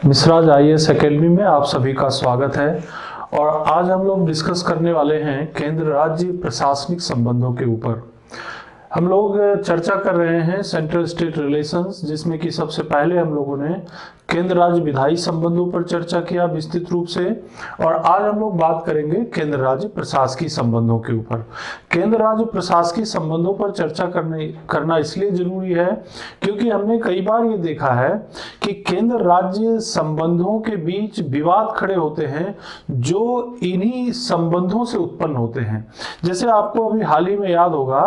मिश्राज IAS academy में आप सभी का स्वागत है। और आज हम लोग डिस्कस करने वाले हैं केंद्र राज्य प्रशासनिक संबंधों के ऊपर। हम लोग चर्चा कर रहे हैं सेंट्रल स्टेट रिलेशंस, जिसमें कि सबसे पहले हम लोगों ने केंद्र राज्य विधायी संबंधों पर चर्चा किया विस्तृत रूप से, और आज हम लोग बात करेंगे केंद्र राज्य प्रशासकीय संबंधों के ऊपर। केंद्र राज्य प्रशासकीय संबंधों पर चर्चा करना इसलिए जरूरी है क्योंकि हमने कई बार ये देखा है कि केंद्र राज्य संबंधों के बीच विवाद खड़े होते हैं जो इन्हीं संबंधों से उत्पन्न होते हैं। जैसे आपको अभी हाल ही में याद होगा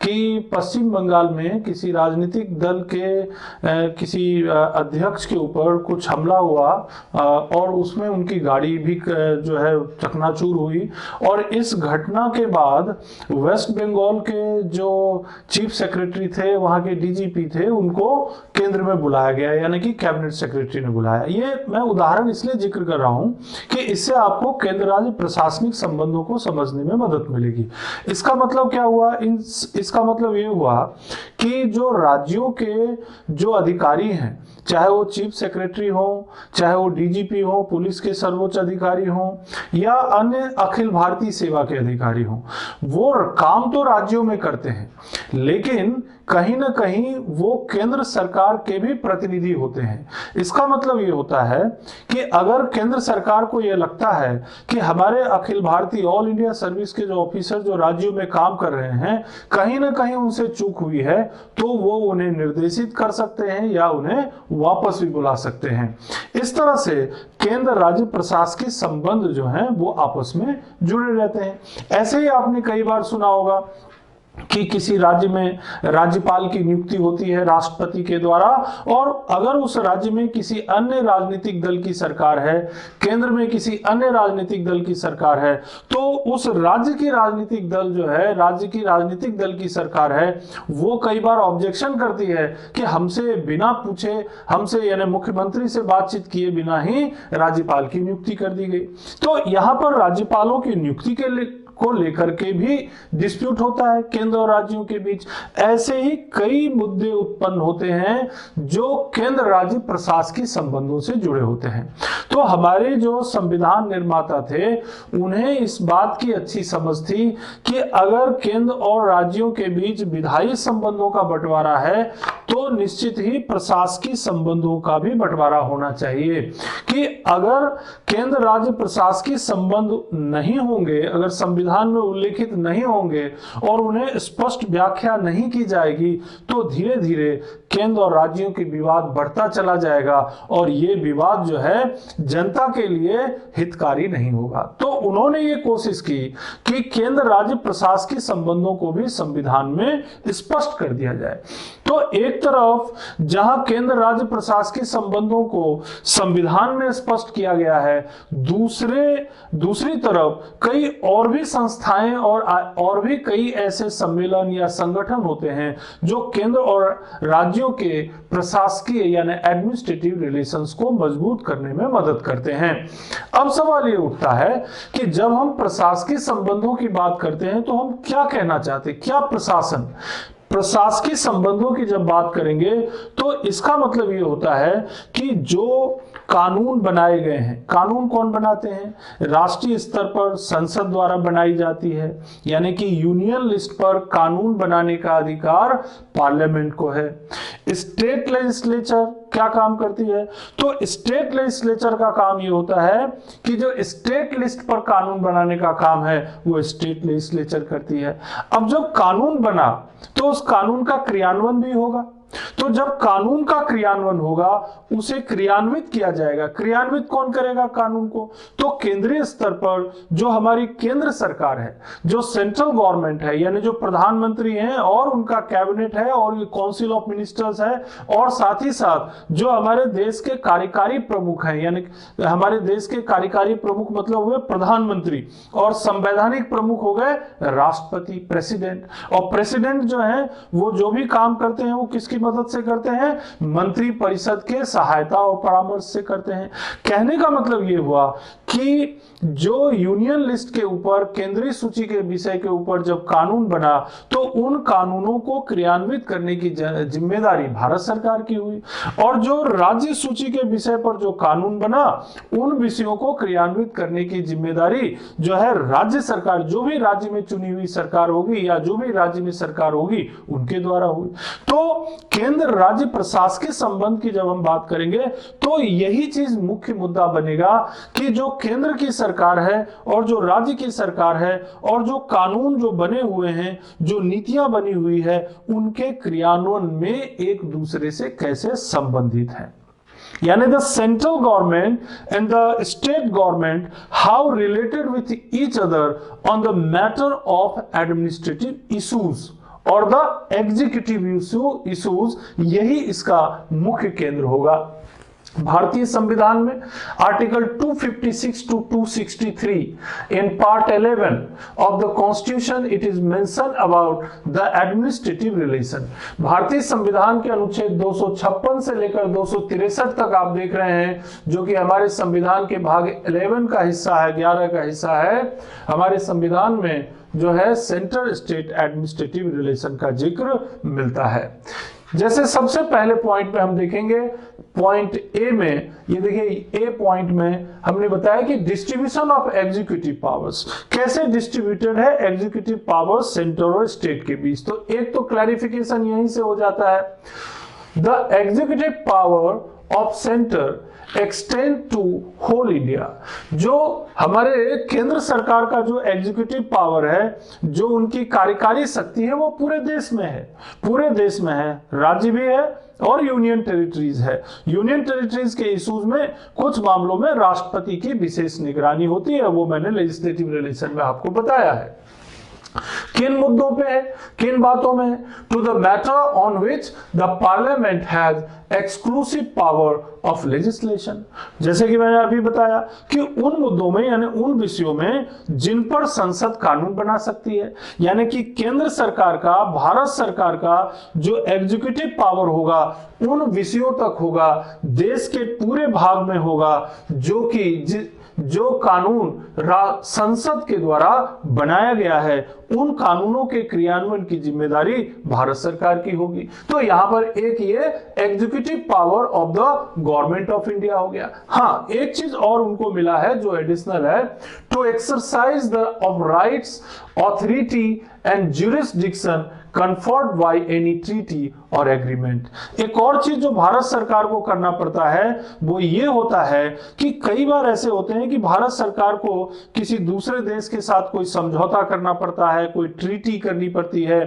कि पश्चिम बंगाल में किसी राजनीतिक दल के किसी अध्यक्ष के ऊपर कुछ हमला हुआ और उसमें उनकी गाड़ी भी जो है चकनाचूर हुई। और इस घटना के बाद वेस्ट बंगाल के जो चीफ सेक्रेटरी थे, वहां के डीजीपी थे, उनको केंद्र में बुलाया गया, यानी कि कैबिनेट सेक्रेटरी ने बुलाया। ये मैं उदाहरण इसलिए जिक्र कर रहा हूं कि इससे आपको केंद्र राज्य प्रशासनिक संबंधों को समझने में मदद मिलेगी। इसका मतलब क्या हुआ? इसका मतलब ये हुआ कि जो राज्यों के जो अधिकारी हैं, चाहे वो चीफ सेक्रेटरी हो, चाहे वो डीजीपी हो, पुलिस के सर्वोच्च अधिकारी हो, या अन्य अखिल भारतीय सेवा के अधिकारी हो, वो काम तो राज्यों में करते हैं, लेकिन कहीं ना कहीं वो केंद्र सरकार के भी प्रतिनिधि होते हैं। इसका मतलब ये होता है कि अगर केंद्र सरकार को ये लगता है कि हमारे Akhil Bharatiya all India service के जो ऑफिसर जो राज्यों में काम कर रहे हैं, कहीं ना कहीं उनसे चूक हुई है, तो वो उन्हें निर्देशित कर सकते हैं या उन्हें वापस भी बुला सकते हैं। इस तरह से केंद्र राज्य प्रशासकीय संबंध जो हैं वो आपस में जुड़े रहते हैं। ऐसे ही आपने कई बार सुना होगा कि किसी राज्य में राज्यपाल की नियुक्ति होती है राष्ट्रपति के द्वारा, और अगर उस राज्य में किसी अन्य राजनीतिक दल की सरकार है, केंद्र में किसी अन्य राजनीतिक दल की सरकार है, तो उस राज्य की राजनीतिक दल जो है, राज्य की राजनीतिक दल की सरकार है, वो कई बार ऑब्जेक्शन करती है कि हमसे बिना पूछे, हमसे यानी मुख्यमंत्री से बातचीत किए बिना ही राज्यपाल की नियुक्ति कर दी गई। तो यहां पर राज्यपालों की नियुक्ति को लेकर के भी डिस्प्यूट होता है केंद्र और राज्यों के बीच। ऐसे ही कई मुद्दे उत्पन्न होते हैं जो केंद्र राज्य प्रशासकीय संबंधों से जुड़े होते हैं। तो हमारे जो संविधान निर्माता थे, उन्हें इस बात की अच्छी समझ थी कि अगर केंद्र और राज्यों के बीच विधायी संबंधों का बंटवारा है, तो निश्चित ही प्रशासकीय संबंधों का भी बंटवारा होना चाहिए। कि अगर केंद्र राज्य प्रशासकीय संबंध नहीं होंगे, अगर संविधान में उल्लेखित नहीं होंगे और उन्हें स्पष्ट व्याख्या नहीं की जाएगी, तो धीरे धीरे केंद्र और राज्यों के विवाद बढ़ता चला जाएगा और ये विवाद जो है जनता के लिए हितकारी नहीं होगा। तो उन्होंने ये कोशिश की कि केंद्र राज्य प्रशासकीय संबंधों को भी संविधान में स्पष्ट कर दिया जाए। तो एक तरफ जहां केंद्र राज्य प्रशासकीय संबंधों को संविधान में स्पष्ट किया गया है, दूसरी तरफ कई और भी संस्थाएं और भी कई ऐसे सम्मेलन या संगठन होते हैं जो केंद्र और राज्यों के प्रशासकीय यानी एडमिनिस्ट्रेटिव रिलेशंस को मजबूत करने में मदद करते हैं। अब सवाल ये उठता है कि जब हम प्रशासकीय संबंधों की बात करते हैं तो हम क्या कहना चाहते हैं? क्या प्रशासकीय संबंधों की जब बात करेंगे तो इसका मतलब ये होता है कि जो कानून बनाए गए हैं, कानून कौन बनाते हैं? राष्ट्रीय स्तर पर संसद द्वारा बनाई जाती है, यानी कि यूनियन लिस्ट पर कानून बनाने का अधिकार पार्लियामेंट को है। स्टेट लेजिस्लेचर क्या काम करती है? तो स्टेट लेजिस्लेचर का काम ये होता है कि जो स्टेट लिस्ट पर कानून बनाने का काम है वो स्टेट लेजिस्लेचर करती है। अब जब कानून बना तो उस कानून का क्रियान्वयन भी होगा। तो जब कानून का क्रियान्वयन होगा, उसे क्रियान्वित किया जाएगा। क्रियान्वित कौन करेगा कानून को? तो केंद्रीय स्तर पर जो हमारी केंद्र सरकार है, जो सेंट्रल गवर्नमेंट है, यानी जो प्रधानमंत्री हैं और उनका कैबिनेट है और ये काउंसिल ऑफ मिनिस्टर्स है, और साथ ही साथ जो हमारे देश के कार्यकारी प्रमुख हैं, यानी हमारे देश के कार्यकारी प्रमुख मतलब हुए प्रधानमंत्री, और संवैधानिक प्रमुख हो गए राष्ट्रपति, प्रेसिडेंट। और प्रेसिडेंट जो है वो जो भी काम करते हैं वो किसकी मदद से करते हैं? मंत्री परिषद के सहायता और परामर्श से करते हैं। कहने का मतलब ये हुआ कि जो यूनियन लिस्ट के ऊपर, केंद्रीय सूची के विषय के ऊपर जब कानून बना तो उन कानूनों को क्रियान्वित करने की जिम्मेदारी भारत सरकार की हुई, और जो राज्य सूची के विषय पर जो कानून बना उन विषयों को क्रियान्वित करने की जिम्मेदारी जो है राज्य सरकार, जो भी राज्य में चुनी हुई सरकार होगी या जो भी राज्य में सरकार होगी उनके द्वारा हुई। तो केंद्र राज्य प्रशासकीय संबंध की जब हम बात करेंगे तो यही चीज मुख्य मुद्दा बनेगा कि जो केंद्र की सरकार है और जो राज्य की सरकार है और जो कानून जो बने हुए हैं, जो नीतियां बनी हुई है, उनके क्रियान्वयन में एक दूसरे से कैसे संबंधित है। यानी the central government and the state government how related with each other on the matter of administrative issues और द एग्जीक्यूटिव इश्यूज, यही इसका मुख्य केंद्र होगा। भारतीय संविधान में article 256 to 263 in part 11 of the constitution it is mention about the administrative relation. भारतीय संविधान के अनुच्छेद 256 से लेकर 263 तक आप देख रहे हैं, जो कि हमारे संविधान के भाग 11 का हिस्सा है, 11 का हिस्सा है। हमारे संविधान में जो है सेंट्रल स्टेट एडमिनिस्ट्रेटिव रिलेशन का जिक्र मिलता है। जैसे सबसे पहले पॉइंट में हम देखेंगे, पॉइंट ए में, ये देखिए ए पॉइंट में हमने बताया कि डिस्ट्रीब्यूशन ऑफ एग्जीक्यूटिव पावर्स, कैसे डिस्ट्रीब्यूटेड है एग्जीक्यूटिव पावर्स सेंटर और स्टेट के बीच। तो एक तो क्लैरिफिकेशन यहीं से हो जाता है, the executive power of centre extend to whole India. जो हमारे केंद्र सरकार का जो एग्जीक्यूटिव पावर है, जो उनकी कार्यकारी शक्ति है, वो पूरे देश में है, पूरे देश में है। राज्य भी है और यूनियन टेरिटरीज है। यूनियन टेरिटरीज के इश्यूज में कुछ मामलों में राष्ट्रपति की विशेष निगरानी होती है, वो मैंने लेजिस्लेटिव रिलेशन में आपको बताया है। किन मुद्दों पे है, किन बातों में? To the matter on which the parliament has exclusive power of legislation. जैसे कि मैंने अभी बताया कि उन मुद्दों में, यानी उन विषयों में जिन पर संसद कानून बना सकती है, यानी कि केंद्र सरकार का, भारत सरकार का जो एग्जीक्यूटिव पावर होगा उन विषयों तक होगा, देश के पूरे भाग में होगा, जो कानून संसद के द्वारा बनाया गया है, उन कानूनों के क्रियान्वयन की जिम्मेदारी भारत सरकार की होगी। तो यहां पर एक ये executive power of the government of India हो गया। हाँ, एक चीज और उनको मिला है जो एडिशनल है, to exercise the of rights, authority and jurisdiction conferred by any treaty और एग्रीमेंट। एक और चीज जो भारत सरकार को करना पड़ता है वो ये होता है कि कई बार ऐसे होते हैं कि भारत सरकार को किसी दूसरे देश के साथ कोई समझौता करना पड़ता है, कोई ट्रीटी करनी पड़ती है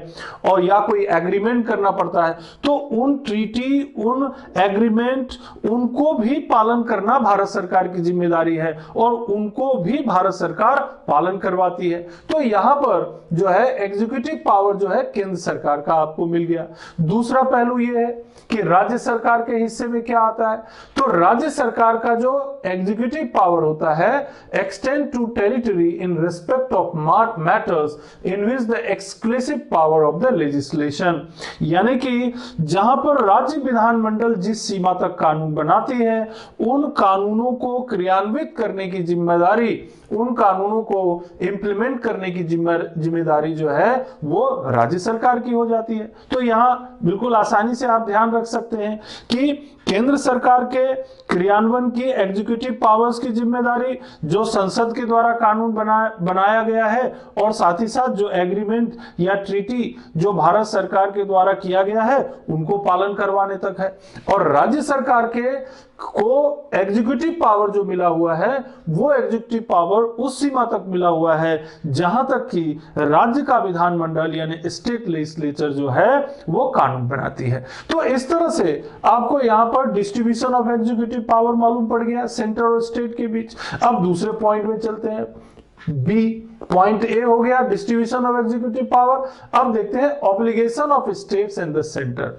और या कोई एग्रीमेंट करना पड़ता है। तो उन ट्रीटी, उन एग्रीमेंट, उनको भी पालन करना भारत सरकार की जिम्मेदारी है और उनको भी भारत सरकार पालन करवाती है। तो यहां पर जो है एग्जीक्यूटिव पावर जो है केंद्र सरकार का आपको मिल गया। दूसरा पहलू यह है कि राज्य सरकार के हिस्से में क्या आता है। तो राज्य सरकार का जो एग्जीक्यूटिव पावर होता है, extend to territory in respect of matters in which the exclusive power of the legislation. यानी कि जहां पर राज्य विधानमंडल जिस सीमा तक कानून बनाती है, उन कानूनों को क्रियान्वित करने की जिम्मेदारी, उन कानूनों को इंप्लीमेंट करने की जिम्मेदारी जो है वो राज्य सरकार की हो जाती है। तो यहां बिल्कुल आसानी से आप ध्यान रख सकते हैं कि केंद्र सरकार के क्रियान्वयन की एग्जीक्यूटिव पावर्स की जिम्मेदारी जो संसद के द्वारा कानून बनाया गया है, और साथ ही साथ जो एग्रीमेंट या ट्रीटी जो भारत सरकार के द्वारा किया गया है उनको पालन करवाने तक है। और राज्य सरकार के को एग्जीक्यूटिव पावर जो मिला हुआ है वो एग्जीक्यूटिव पावर उस सीमा तक मिला हुआ है जहां तक कि राज्य का विधानमंडल यानी स्टेट लेजिस्लेचर जो है वो कानून बनाती है। तो इस तरह से आपको यहां पर डिस्ट्रीब्यूशन ऑफ एग्जीक्यूटिव पावर मालूम पड़ गया सेंटर और स्टेट के बीच। अब दूसरे पॉइंट में चलते हैं। बी पॉइंट ए हो गया डिस्ट्रीब्यूशन ऑफ एग्जीक्यूटिव पावर। अब देखते हैं obligation of states and the centre.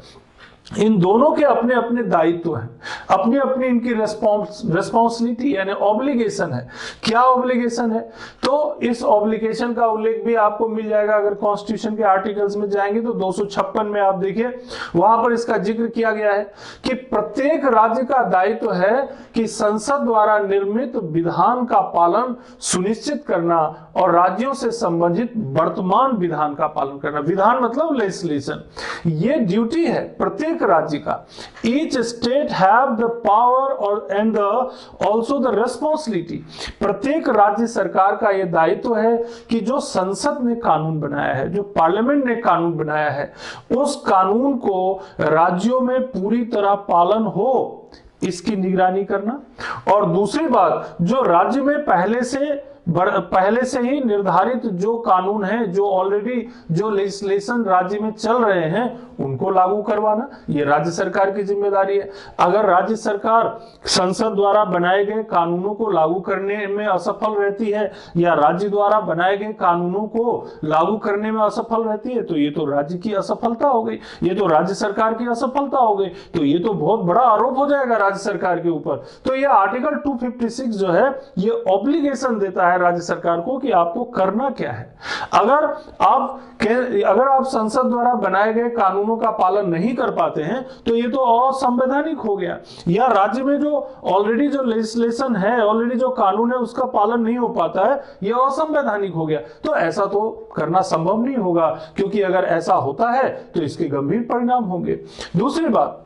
इन दोनों के अपने अपने दायित्व हैं, अपनी अपनी इनकी रेस्पॉन्सिबिलिटी यानी ऑब्लिगेशन है। क्या ऑब्लिगेशन है? तो इस ऑब्लिगेशन का उल्लेख भी आपको मिल जाएगा अगर कॉन्स्टिट्यूशन के आर्टिकल्स में जाएंगे तो 256 में आप देखिए, वहां पर इसका जिक्र किया गया है कि प्रत्येक राज्य का दायित्व है कि संसद द्वारा निर्मित विधान का पालन सुनिश्चित करना और राज्यों से संबंधित वर्तमान विधान का पालन करना। विधान मतलब लेजिस्लेशन, ये ड्यूटी है प्रत्येक राज्य का। Each state have the power और एंड ऑल्सो द रेस्पॉन्सिबिलिटी। प्रत्येक राज्य सरकार का यह दायित्व है कि जो संसद ने कानून बनाया है, जो पार्लियामेंट ने कानून बनाया है, उस कानून को राज्यों में पूरी तरह पालन हो, इसकी निगरानी करना। और दूसरी बात, जो राज्य में पहले से ही निर्धारित जो कानून है, जो ऑलरेडी जो लेजिस्लेशन राज्य में चल रहे हैं, उनको लागू करवाना, ये राज्य सरकार की जिम्मेदारी है। अगर राज्य सरकार संसद द्वारा बनाए गए कानूनों को लागू करने में असफल रहती है या राज्य द्वारा बनाए गए कानूनों को लागू करने में असफल रहती है, तो ये तो राज्य की असफलता हो गई, ये तो राज्य सरकार की असफलता हो गई, तो ये तो बहुत बड़ा आरोप हो जाएगा राज्य सरकार के ऊपर। तो ये आर्टिकल 256 जो है ये ऑब्लिगेशन देता है राज्य सरकार को कि आपको करना क्या है। अगर आप संसद द्वारा बनाए गए कानूनों का पालन नहीं कर पाते हैं तो ये तो असंवैधानिक हो गया, या राज्य में जो ऑलरेडी जो लेजिस्लेशन है, ऑलरेडी जो कानून है, उसका पालन नहीं हो पाता है, ये असंवैधानिक हो गया। तो ऐसा तो करना संभव नहीं होगा, क्योंकि अगर ऐसा होता है तो इसके गंभीर परिणाम होंगे। दूसरी बात,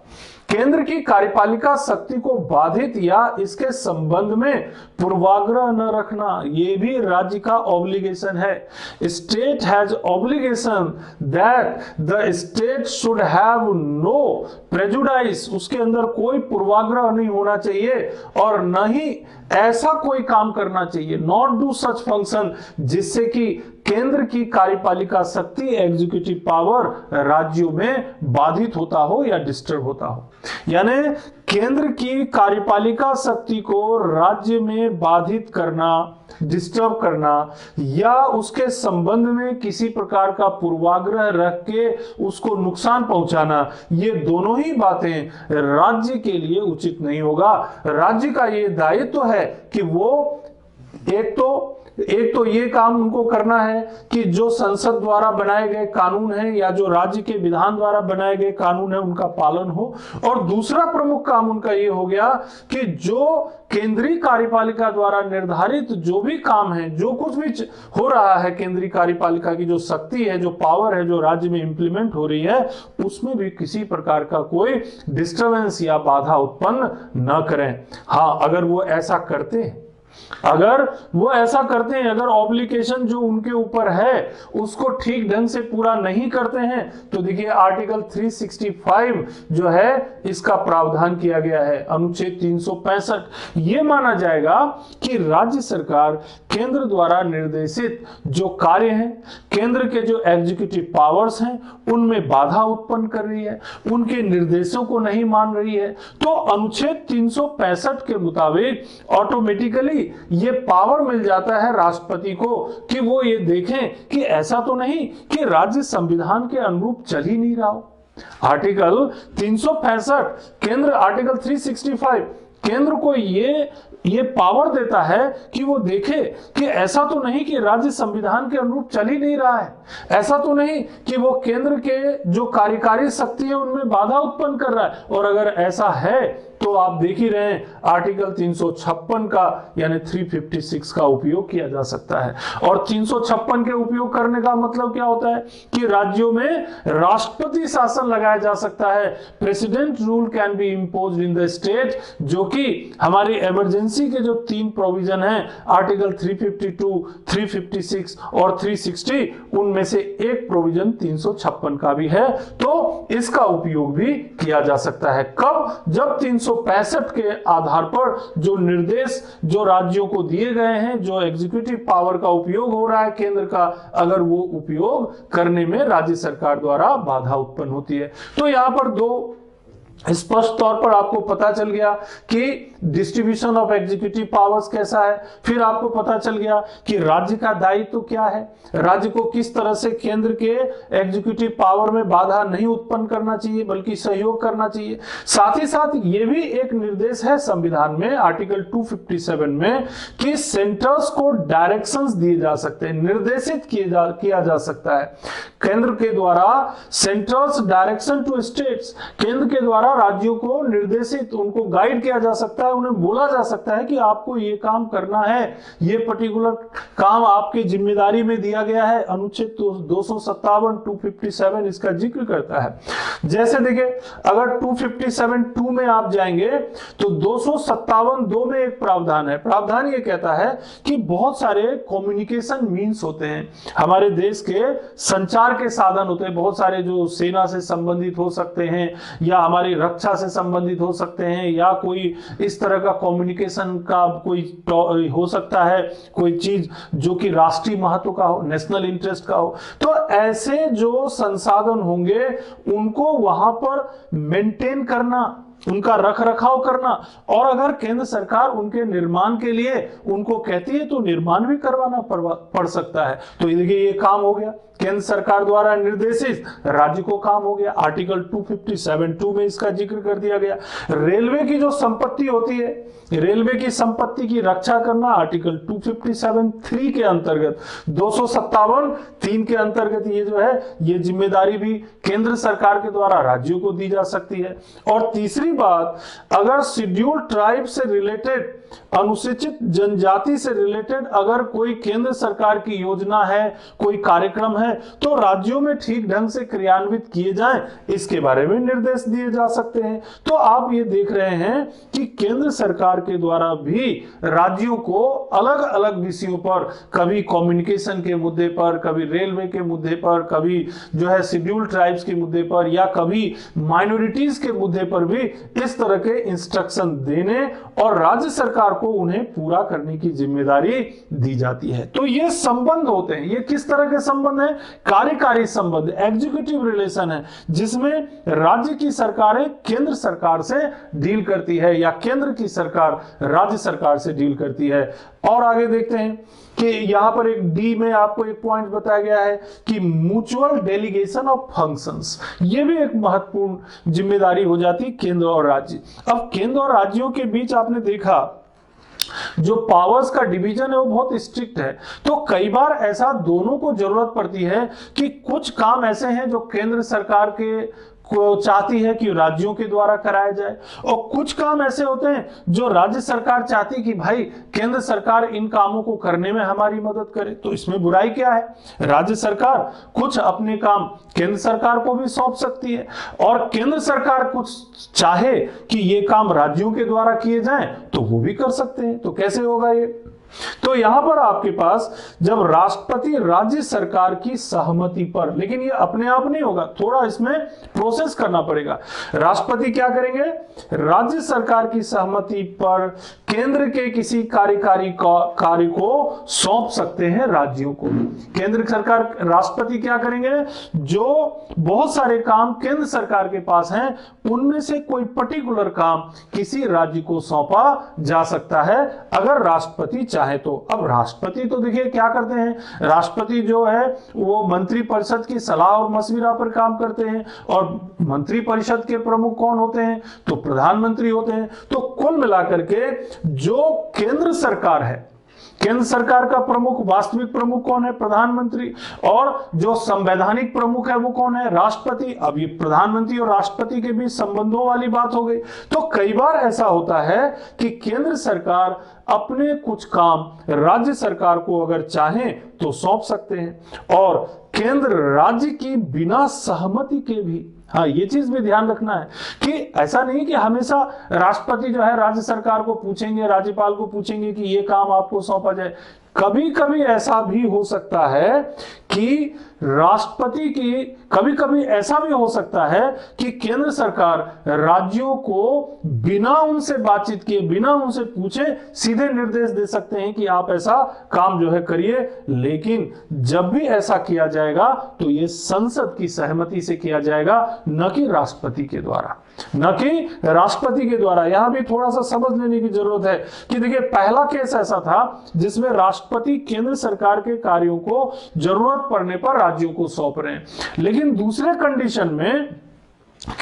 केंद्र की कार्यपालिका शक्ति को बाधित या इसके संबंध में पूर्वाग्रह न रखना, यह भी राज्य का ऑब्लिगेशन है। State has obligation that the state should have no prejudice, उसके अंदर कोई पूर्वाग्रह नहीं होना चाहिए और न ही ऐसा कोई काम करना चाहिए, नॉट डू सच फंक्शन, जिससे कि केंद्र की कार्यपालिका शक्ति एग्जीक्यूटिव पावर राज्यों में बाधित होता हो या डिस्टर्ब होता हो। यानी केंद्र की कार्यपालिका शक्ति को राज्य में बाधित करना, डिस्टर्ब करना या उसके संबंध में किसी प्रकार का पूर्वाग्रह रख के उसको नुकसान पहुंचाना, ये दोनों ही बातें राज्य के लिए उचित नहीं होगा। राज्य का ये दायित्व है कि वो एक तो ये काम उनको करना है कि जो संसद द्वारा बनाए गए कानून है या जो राज्य के विधान द्वारा बनाए गए कानून है उनका पालन हो, और दूसरा प्रमुख काम उनका ये हो गया कि जो केंद्रीय कार्यपालिका द्वारा निर्धारित जो भी काम है, जो कुछ भी हो रहा है, केंद्रीय कार्यपालिका की जो शक्ति है, जो पावर है, जो राज्य में इंप्लीमेंट हो रही है, उसमें भी किसी प्रकार का कोई डिस्टरबेंस या बाधा उत्पन्न न करें। हाँ, अगर वो ऐसा करते हैं, अगर ऑब्लिगेशन जो उनके ऊपर है उसको ठीक ढंग से पूरा नहीं करते हैं, तो देखिए आर्टिकल 365 जो है इसका प्रावधान किया गया है, अनुच्छेद 365, ये माना जाएगा कि राज्य सरकार केंद्र द्वारा निर्देशित जो कार्य हैं, केंद्र के जो एग्जीक्यूटिव पावर्स हैं, उनमें बाधा उत्पन्न कर रही है, उनके निर्देशों को नहीं मान रही है, तो अनुच्छेद 365 के मुताबिक ऑटोमेटिकली ये पावर मिल जाता है राष्ट्रपति को कि वो ये देखें कि ऐसा तो नहीं कि राज्य संविधान के अनुरूप चल ही नहीं रहा हो। आर्टिकल 365 केंद्र, आर्टिकल 365 केंद्र को ये पावर देता है कि वो देखे कि ऐसा तो नहीं कि राज्य संविधान के अनुरूप चल ही नहीं रहा है, ऐसा तो नहीं कि वो केंद्र के जो कार्यकारी शक्ति है उनमें बाधा उत्पन्न कर रहा है। और अगर ऐसा है तो आप देख ही रहे हैं आर्टिकल 356 का यानी 356 का उपयोग किया जा सकता है। और 356 के उपयोग करने का मतलब क्या होता है कि राज्यों में राष्ट्रपति शासन लगाया जा सकता है, president rule can be imposed in the state, जो कि हमारी इमरजेंसी के जो 3 प्रोविजन हैं आर्टिकल 352, 356 और 360, उनमें से एक प्रोविजन 356 का भी है, तो इसका उपयोग भी किया जा सकता है। कब? जब 365 के आधार पर जो निर्देश जो राज्यों को दिए गए हैं, जो एग्जीक्यूटिव पावर का उपयोग हो रहा है केंद्र का, अगर वो उपयोग करने में राज्य सरकार द्वारा बाधा उत्पन्न होती है। तो यहां पर दो स्पष्ट तौर पर आपको पता चल गया कि डिस्ट्रीब्यूशन ऑफ एग्जीक्यूटिव पावर्स कैसा है। फिर आपको पता चल गया कि राज्य का दायित्व क्या है, राज्य को किस तरह से केंद्र के एग्जीक्यूटिव पावर में बाधा नहीं उत्पन्न करना चाहिए बल्कि सहयोग करना चाहिए। साथ ही साथ ये भी एक निर्देश है संविधान में आर्टिकल 257 में कि सेंटर्स को डायरेक्शंस दिए जा सकते हैं, निर्देशित किया जा सकता है केंद्र के द्वारा। सेंटर्स डायरेक्शन टू स्टेट्स, केंद्र के द्वारा राज्यों को निर्देशित, उनको गाइड किया जा सकता है, उन्हें बोला जा सकता है कि आपको ये काम करना है, ये पर्टिकुलर काम आपकी जिम्मेदारी में दिया गया है। अनुच्छेद 257 257 इसका जिक्र करता है। जैसे देखिए अगर 257(2) में आप जाएंगे तो 257(2) में एक प्रावधान है। प्रावधान ये कहता है कि बहुत सारे कम्युनिकेशन मीन्स होते हैं, हमारे देश के संचार के साधन होते हैं, बहुत सारे जो सेना से संबंधित हो सकते हैं या हमारी रक्षा से संबंधित हो सकते हैं या कोई इस तरह का कम्युनिकेशन का कोई हो सकता है, कोई चीज जो कि राष्ट्रीय महत्व का हो, नेशनल इंटरेस्ट का हो। तो ऐसे जो संसाधन होंगे उनको वहां पर मेंटेन करना, उनका रख रखाव करना, और अगर केंद्र सरकार उनके निर्माण के लिए उनको कहती है तो निर्माण भी करवाना पड़ सकता है। तो देखिए ये काम हो गया केंद्र सरकार द्वारा निर्देशित, राज्य को काम हो गया। आर्टिकल 257(2) में इसका जिक्र कर दिया गया। रेलवे की जो संपत्ति होती है, रेलवे की संपत्ति की रक्षा करना आर्टिकल 257(3) के अंतर्गत, 257(3) के अंतर्गत ये जो है ये जिम्मेदारी भी केंद्र सरकार के द्वारा राज्यों को दी जा सकती है। और तीसरी बात, अगर शेड्यूल्ड ट्राइब से रिलेटेड, अनुसूचित जनजाति से रिलेटेड अगर कोई केंद्र सरकार की योजना है, कोई कार्यक्रम है, तो राज्यों में ठीक ढंग से क्रियान्वित किए जाएं, इसके बारे में निर्देश दिए जा सकते हैं। तो आप ये देख रहे हैं कि केंद्र सरकार के द्वारा भी राज्यों को अलग अलग विषयों पर, कभी कम्युनिकेशन के मुद्दे पर, कभी रेलवे के मुद्दे पर, कभी जो है शेड्यूल्ड ट्राइब्स के मुद्दे पर, या कभी माइनॉरिटीज के मुद्दे पर भी इस तरह के इंस्ट्रक्शन देने और राज्य सरकार को उन्हें पूरा करने की जिम्मेदारी दी जाती है। तो ये संबंध होते हैं। ये किस तरह के संबंध है? कार्यकारी संबंध, एग्जीक्यूटिव रिलेशन है, जिसमें राज्य की सरकारें केंद्र सरकार से डील करती है या केंद्र की सरकार राज्य सरकार से डील करती है। और आगे देखते हैं कि यहां पर एक डी में आपको एक पॉइंट बताया गया है कि म्यूचुअल डेलीगेशन ऑफ फंक्शंस, ये भी एक महत्वपूर्ण जिम्मेदारी हो जाती है केंद्र और राज्य। अब केंद्र और राज्यों के बीच आपने देखा जो पावर्स का डिवीजन है वो बहुत स्ट्रिक्ट है। तो कई बार ऐसा दोनों को जरूरत पड़ती है कि कुछ काम ऐसे हैं जो केंद्र सरकार के को चाहती है कि राज्यों के द्वारा कराया जाए, और कुछ काम ऐसे होते हैं जो राज्य सरकार चाहती है कि भाई केंद्र सरकार इन कामों को करने में हमारी मदद करे। तो इसमें बुराई क्या है? राज्य सरकार कुछ अपने काम केंद्र सरकार को भी सौंप सकती है, और केंद्र सरकार कुछ चाहे कि ये काम राज्यों के द्वारा किए जाएं तो वो भी कर सकते हैं। तो कैसे होगा ये? तो यहां पर आपके पास जब राष्ट्रपति राज्य सरकार की सहमति पर, लेकिन ये अपने आप नहीं होगा, थोड़ा इसमें प्रोसेस करना पड़ेगा। राष्ट्रपति क्या करेंगे? राज्य सरकार की सहमति पर केंद्र के किसी कार्यकारी कार्य को सौंप सकते हैं राज्यों को। केंद्र सरकार, राष्ट्रपति क्या करेंगे? जो बहुत सारे काम केंद्र सरकार के पास हैं उनमें से कोई पर्टिकुलर काम किसी राज्य को सौंपा जा सकता है अगर राष्ट्रपति चाहे तो। अब राष्ट्रपति तो देखिए क्या करते हैं, राष्ट्रपति जो है वो मंत्री परिषद की सलाह और मशविरा पर काम करते हैं, और मंत्री परिषद के प्रमुख कौन होते हैं? तो प्रधानमंत्री होते हैं। तो कुल मिलाकर के जो केंद्र सरकार है, केंद्र सरकार का प्रमुख, वास्तविक प्रमुख कौन है? प्रधानमंत्री। और जो संवैधानिक प्रमुख है वो कौन है? राष्ट्रपति। अब ये प्रधानमंत्री और राष्ट्रपति के बीच संबंधों वाली बात हो गई। तो कई बार ऐसा होता है कि केंद्र सरकार अपने कुछ काम राज्य सरकार को अगर चाहे तो सौंप सकते हैं, और केंद्र राज्य की बिना सहमति के भी, हाँ ये चीज भी ध्यान रखना है कि ऐसा नहीं कि हमेशा राष्ट्रपति जो है राज्य सरकार को पूछेंगे, राज्यपाल को पूछेंगे कि ये काम आपको सौंपा जाए। कभी कभी ऐसा भी हो सकता है कि राष्ट्रपति की कभी कभी ऐसा भी हो सकता है कि केंद्र सरकार राज्यों को बिना उनसे बातचीत किए, बिना उनसे पूछे सीधे निर्देश दे सकते हैं कि आप ऐसा काम जो है करिए। लेकिन जब भी ऐसा किया जाएगा तो यह संसद की सहमति से किया जाएगा, न कि राष्ट्रपति के द्वारा, न कि राष्ट्रपति के द्वारा। यहां भी थोड़ा सा समझ लेने की जरूरत है कि देखिए, पहला केस ऐसा था जिसमें राष्ट्रपति केंद्र सरकार के कार्यों को जरूरत पड़ने पर राज्यों को सौंप रहे हैं, लेकिन दूसरे कंडीशन में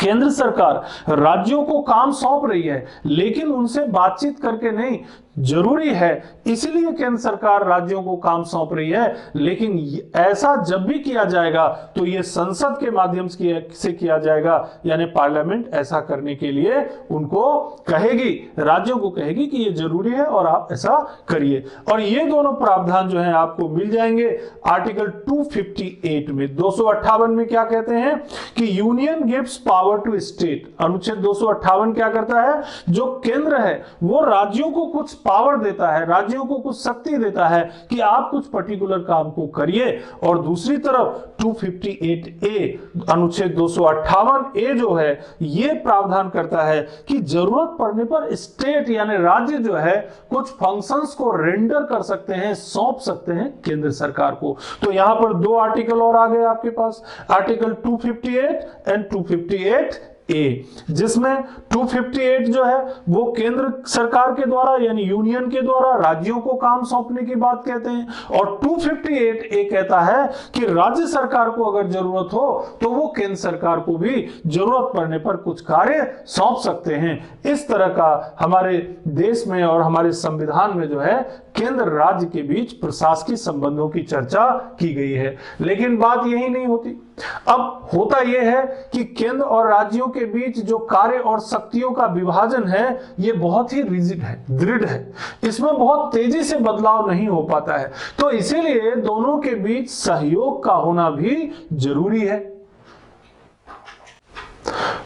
केंद्र सरकार राज्यों को काम सौंप रही है लेकिन उनसे बातचीत करके नहीं। जरूरी है इसलिए केंद्र सरकार राज्यों को काम सौंप रही है, लेकिन ऐसा जब भी किया जाएगा तो यह संसद के माध्यम से किया जाएगा, यानी पार्लियामेंट ऐसा करने के लिए उनको कहेगी, राज्यों को कहेगी कि यह जरूरी है और आप ऐसा करिए। और ये दोनों प्रावधान जो है आपको मिल जाएंगे आर्टिकल 258 में। 258 में क्या कहते हैं कि union gives power to state. अनुच्छेद 258 क्या करता है, जो केंद्र है वो राज्यों को कुछ पावर देता है, राज्यों को कुछ शक्ति देता है कि आप कुछ पर्टिकुलर काम को करिए। और दूसरी तरफ 258A अनुच्छेद 258A जो है ये प्रावधान करता है कि जरूरत पड़ने पर स्टेट यानी राज्य जो है कुछ फंक्शंस को रेंडर कर सकते हैं, सौंप सकते हैं केंद्र सरकार को। तो यहां पर दो आर्टिकल और आ गए आपके पास, आर्टिकल 258 एंड 258A, जिसमें 258 जो है वो केंद्र सरकार के द्वारा यानी यूनियन के द्वारा राज्यों को काम सौंपने की बात कहते हैं, और 258A कहता है कि राज्य सरकार को अगर जरूरत हो तो वो केंद्र सरकार को भी जरूरत पड़ने पर कुछ कार्य सौंप सकते हैं। इस तरह का हमारे देश में और हमारे संविधान में जो है केंद्र राज्य के बीच प्रशासकीय संबंधों की चर्चा की गई है। लेकिन बात यही नहीं होती, अब होता यह है कि केंद्र और राज्यों के बीच जो कार्य और शक्तियों का विभाजन है ये बहुत ही रिजिड है, दृढ़ है, इसमें बहुत तेजी से बदलाव नहीं हो पाता है। तो इसीलिए दोनों के बीच सहयोग का होना भी जरूरी है।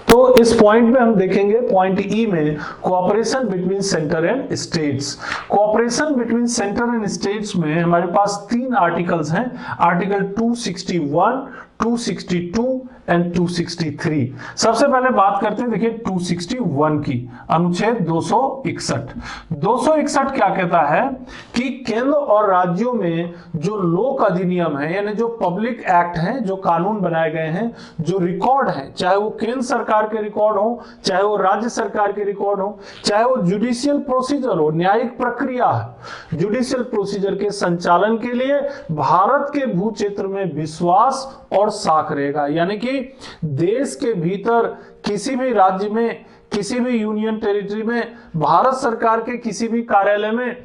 तो इस पॉइंट में हम देखेंगे पॉइंट ई में cooperation between centre and states. Cooperation between centre and states में हमारे पास 3 आर्टिकल्स हैं, आर्टिकल 261, 262 एंड 263। सबसे पहले बात करते हैं, देखिए 261 की, अनुच्छेद 261। 261 क्या कहता है कि केंद्र और राज्यों में जो लोक अधिनियम है यानी जो पब्लिक एक्ट हैं, जो कानून बनाए गए हैं, जो रिकॉर्ड हैं, चाहे वो केंद्र सरकार के रिकॉर्ड हो, चाहे वो राज्य सरकार के रिकॉर्ड हो, चाहे वो जुडिशियल प्रोसीजर हो, न्यायिक प्रक्रिया है, जुडिशियल प्रोसीजर के संचालन के लिए भारत के भू क्षेत्र में विश्वास और साख रहेगा। यानी कि देश के भीतर किसी भी राज्य में, किसी भी यूनियन टेरिटरी में, भारत सरकार के किसी भी कार्यालय में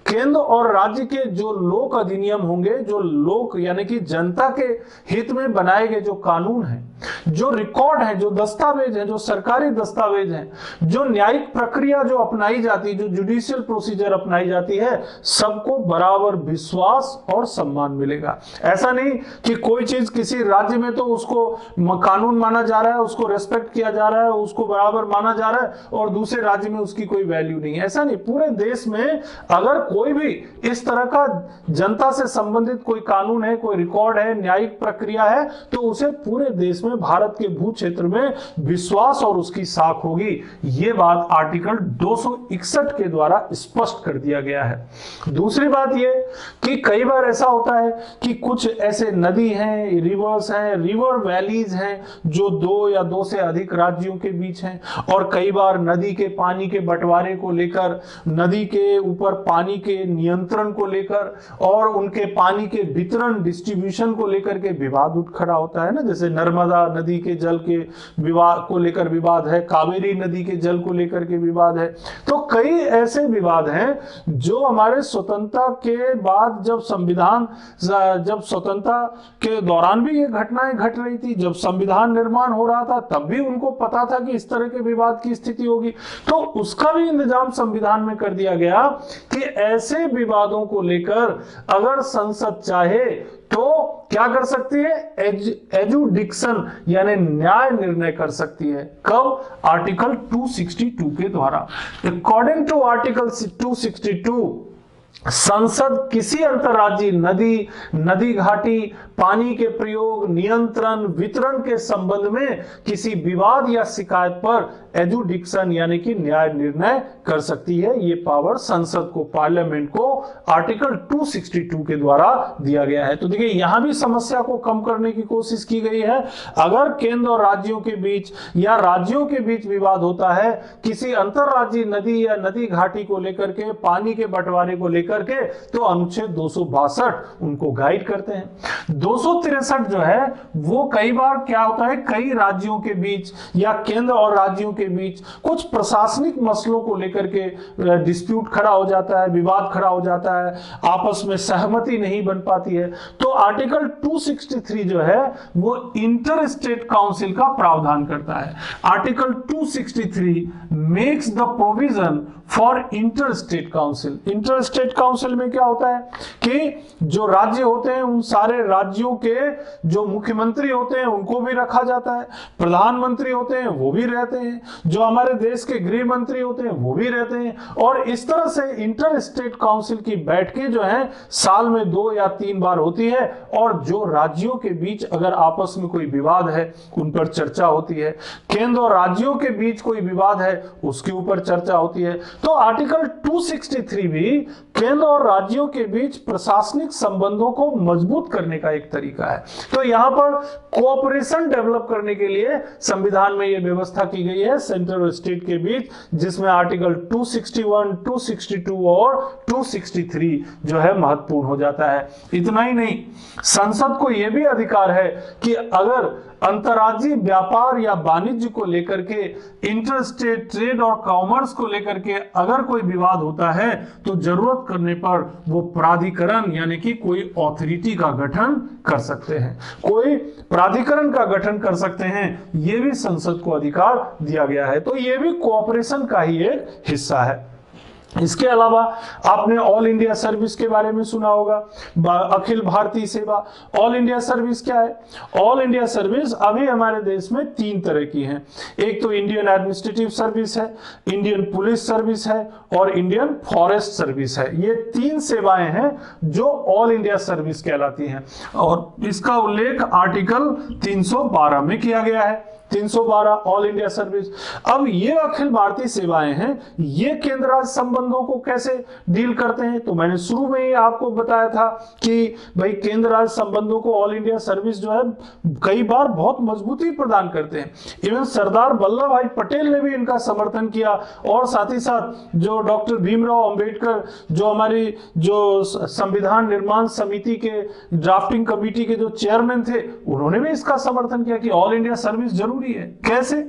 केंद्र और राज्य के जो लोक अधिनियम होंगे, जो लोक यानी कि जनता के हित में बनाए गए जो कानून हैं, जो रिकॉर्ड है, जो दस्तावेज है, जो सरकारी दस्तावेज हैं, जो न्यायिक प्रक्रिया जो अपनाई जाती है, जो जुडिशियल प्रोसीजर अपनाई जाती है, सबको बराबर विश्वास और सम्मान मिलेगा। ऐसा नहीं कि कोई चीज किसी राज्य में तो उसको कानून माना जा रहा है, उसको रेस्पेक्ट किया जा रहा है, उसको बराबर माना जा रहा है, और दूसरे राज्य में उसकी कोई वैल्यू नहीं है। ऐसा नहीं, पूरे देश में अगर कोई भी इस तरह का जनता से संबंधित कोई कानून है, कोई रिकॉर्ड है, न्यायिक प्रक्रिया है, तो उसे पूरे देश में, भारत के भू क्षेत्र में विश्वास और उसकी साख होगी। यह बात आर्टिकल 261 के द्वारा स्पष्ट कर दिया गया है। दूसरी बात यह कि कई बार ऐसा होता है कि कुछ ऐसे नदी हैं, रिवर्स हैं, रिवर वैलीज हैं जो 2 या 2 से अधिक राज्यों के बीच हैं, और कई बार नदी के पानी के बंटवारे को लेकर, नदी के ऊपर पानी के नियंत्रण को लेकर और उनके पानी के वितरण, डिस्ट्रीब्यूशन को लेकर के विवाद उठ खड़ा होता है ना। जैसे नर्मदा नदी के जल के विवाद को लेकर विवाद है, कावेरी नदी के जल को लेकर के विवाद है। तो कई ऐसे विवाद हैं जो हमारे स्वतंत्रता के बाद, जब स्वतंत्रता के दौरान भी ये घटनाएं घट रही थी, जब संविधान निर्माण हो रहा था तब भी उनको पता था कि इस तरह के विवाद की स्थिति होगी, तो उसका भी इंतजाम संविधान में कर दिया गया कि ऐसे विवादों को लेकर अगर संसद चाहे तो क्या कर सकती है, एजुडिक्शन यानी न्याय निर्णय कर सकती है। कब? आर्टिकल 262 के द्वारा। अकॉर्डिंग टू आर्टिकल 262 संसद किसी अंतर्राज्यीय नदी, नदी घाटी, पानी के प्रयोग, नियंत्रण, वितरण के संबंध में किसी विवाद या शिकायत पर एजुडिक्शन यानी कि न्याय निर्णय कर सकती है। ये पावर संसद को, पार्लियामेंट को आर्टिकल 262 के द्वारा दिया गया है। तो देखिए यहां भी समस्या को कम करने की कोशिश की गई है। अगर केंद्र और राज्यों के बीच या राज्यों के बीच विवाद होता है किसी अंतर्राज्यीय नदी या नदी घाटी को लेकर के, पानी के बंटवारे को लेकर के, तो अनुच्छेद 262 उनको गाइड करते हैं। 263 जो है वो कई बार क्या होता है, कई राज्यों के बीच या केंद्र और राज्यों के बीच कुछ प्रशासनिक मसलों को लेकर के डिस्प्यूट खड़ा हो जाता है, विवाद खड़ा हो जाता है, आपस में सहमति नहीं बन पाती है। तो आर्टिकल 263 जो है वो इंटर स्टेट काउंसिल का प्रावधान करता है। Article 263 makes the provision for inter state council. Inter state council में क्या होता है कि जो राज्य होते हैं उन सारे राज्यों के जो मुख्यमंत्री होते हैं उनको भी रखा जाता है, प्रधानमंत्री होते हैं वो भी रहते हैं, जो हमारे देश के गृह मंत्री होते हैं वो भी रहते हैं। और इस तरह से इंटर स्टेट काउंसिल की बैठकें जो हैं साल में 2 या 3 बार होती है, और जो राज्यों के बीच अगर आपस में कोई विवाद है उन पर चर्चा होती है, केंद्र और राज्यों के बीच कोई विवाद है उसके ऊपर चर्चा होती है। तो आर्टिकल 263 भी केंद्र और राज्यों के बीच प्रशासनिक संबंधों को मजबूत करने का एक तरीका है। तो यहां पर कोऑपरेशन डेवलप करने के लिए संविधान में यह व्यवस्था की गई है सेंट्रल और स्टेट के बीच, जिसमें आर्टिकल 261, 262 और 263 जो है महत्वपूर्ण हो जाता है। इतना ही नहीं, संसद को यह भी अधिकार है कि अगर अंतर्राज्यीय व्यापार या वाणिज्य को लेकर के, इंटर स्टेट ट्रेड और कॉमर्स को लेकर के अगर कोई विवाद होता है तो जरूरत करने पर वो प्राधिकरण यानी कि कोई अथॉरिटी का गठन कर सकते हैं, कोई प्राधिकरण का गठन कर सकते हैं। ये भी संसद को अधिकार दिया गया है। तो ये भी कोऑपरेशन का ही एक हिस्सा है। इसके अलावा आपने ऑल इंडिया सर्विस के बारे में सुना होगा, अखिल भारतीय सेवा। ऑल इंडिया सर्विस क्या है? ऑल इंडिया सर्विस अभी हमारे देश में 3 तरह की है। एक तो इंडियन एडमिनिस्ट्रेटिव सर्विस है, इंडियन पुलिस सर्विस है और इंडियन फॉरेस्ट सर्विस है। ये 3 सेवाएं हैं जो ऑल इंडिया सर्विस कहलाती हैं, और इसका उल्लेख आर्टिकल 312 में किया गया है। 312 ऑल इंडिया सर्विस। अब ये अखिल भारतीय सेवाएं हैं, ये केंद्र राज्य संबंधों को कैसे डील करते हैं? तो मैंने शुरू में ही आपको बताया था कि भाई केंद्र राज्य संबंधों को ऑल इंडिया सर्विस जो है कई बार बहुत मजबूती प्रदान करते हैं। इवन सरदार वल्लभ भाई पटेल ने भी इनका समर्थन किया, और साथ ही साथ जो डॉक्टर भीमराव अंबेडकर, जो हमारी जो संविधान निर्माण समिति के ड्राफ्टिंग कमेटी के जो चेयरमैन थे, उन्होंने भी इसका समर्थन किया कि ऑल इंडिया सर्विस जरूरी है। कैसे?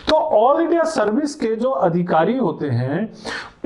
तो ऑल इंडिया सर्विस के जो अधिकारी होते हैं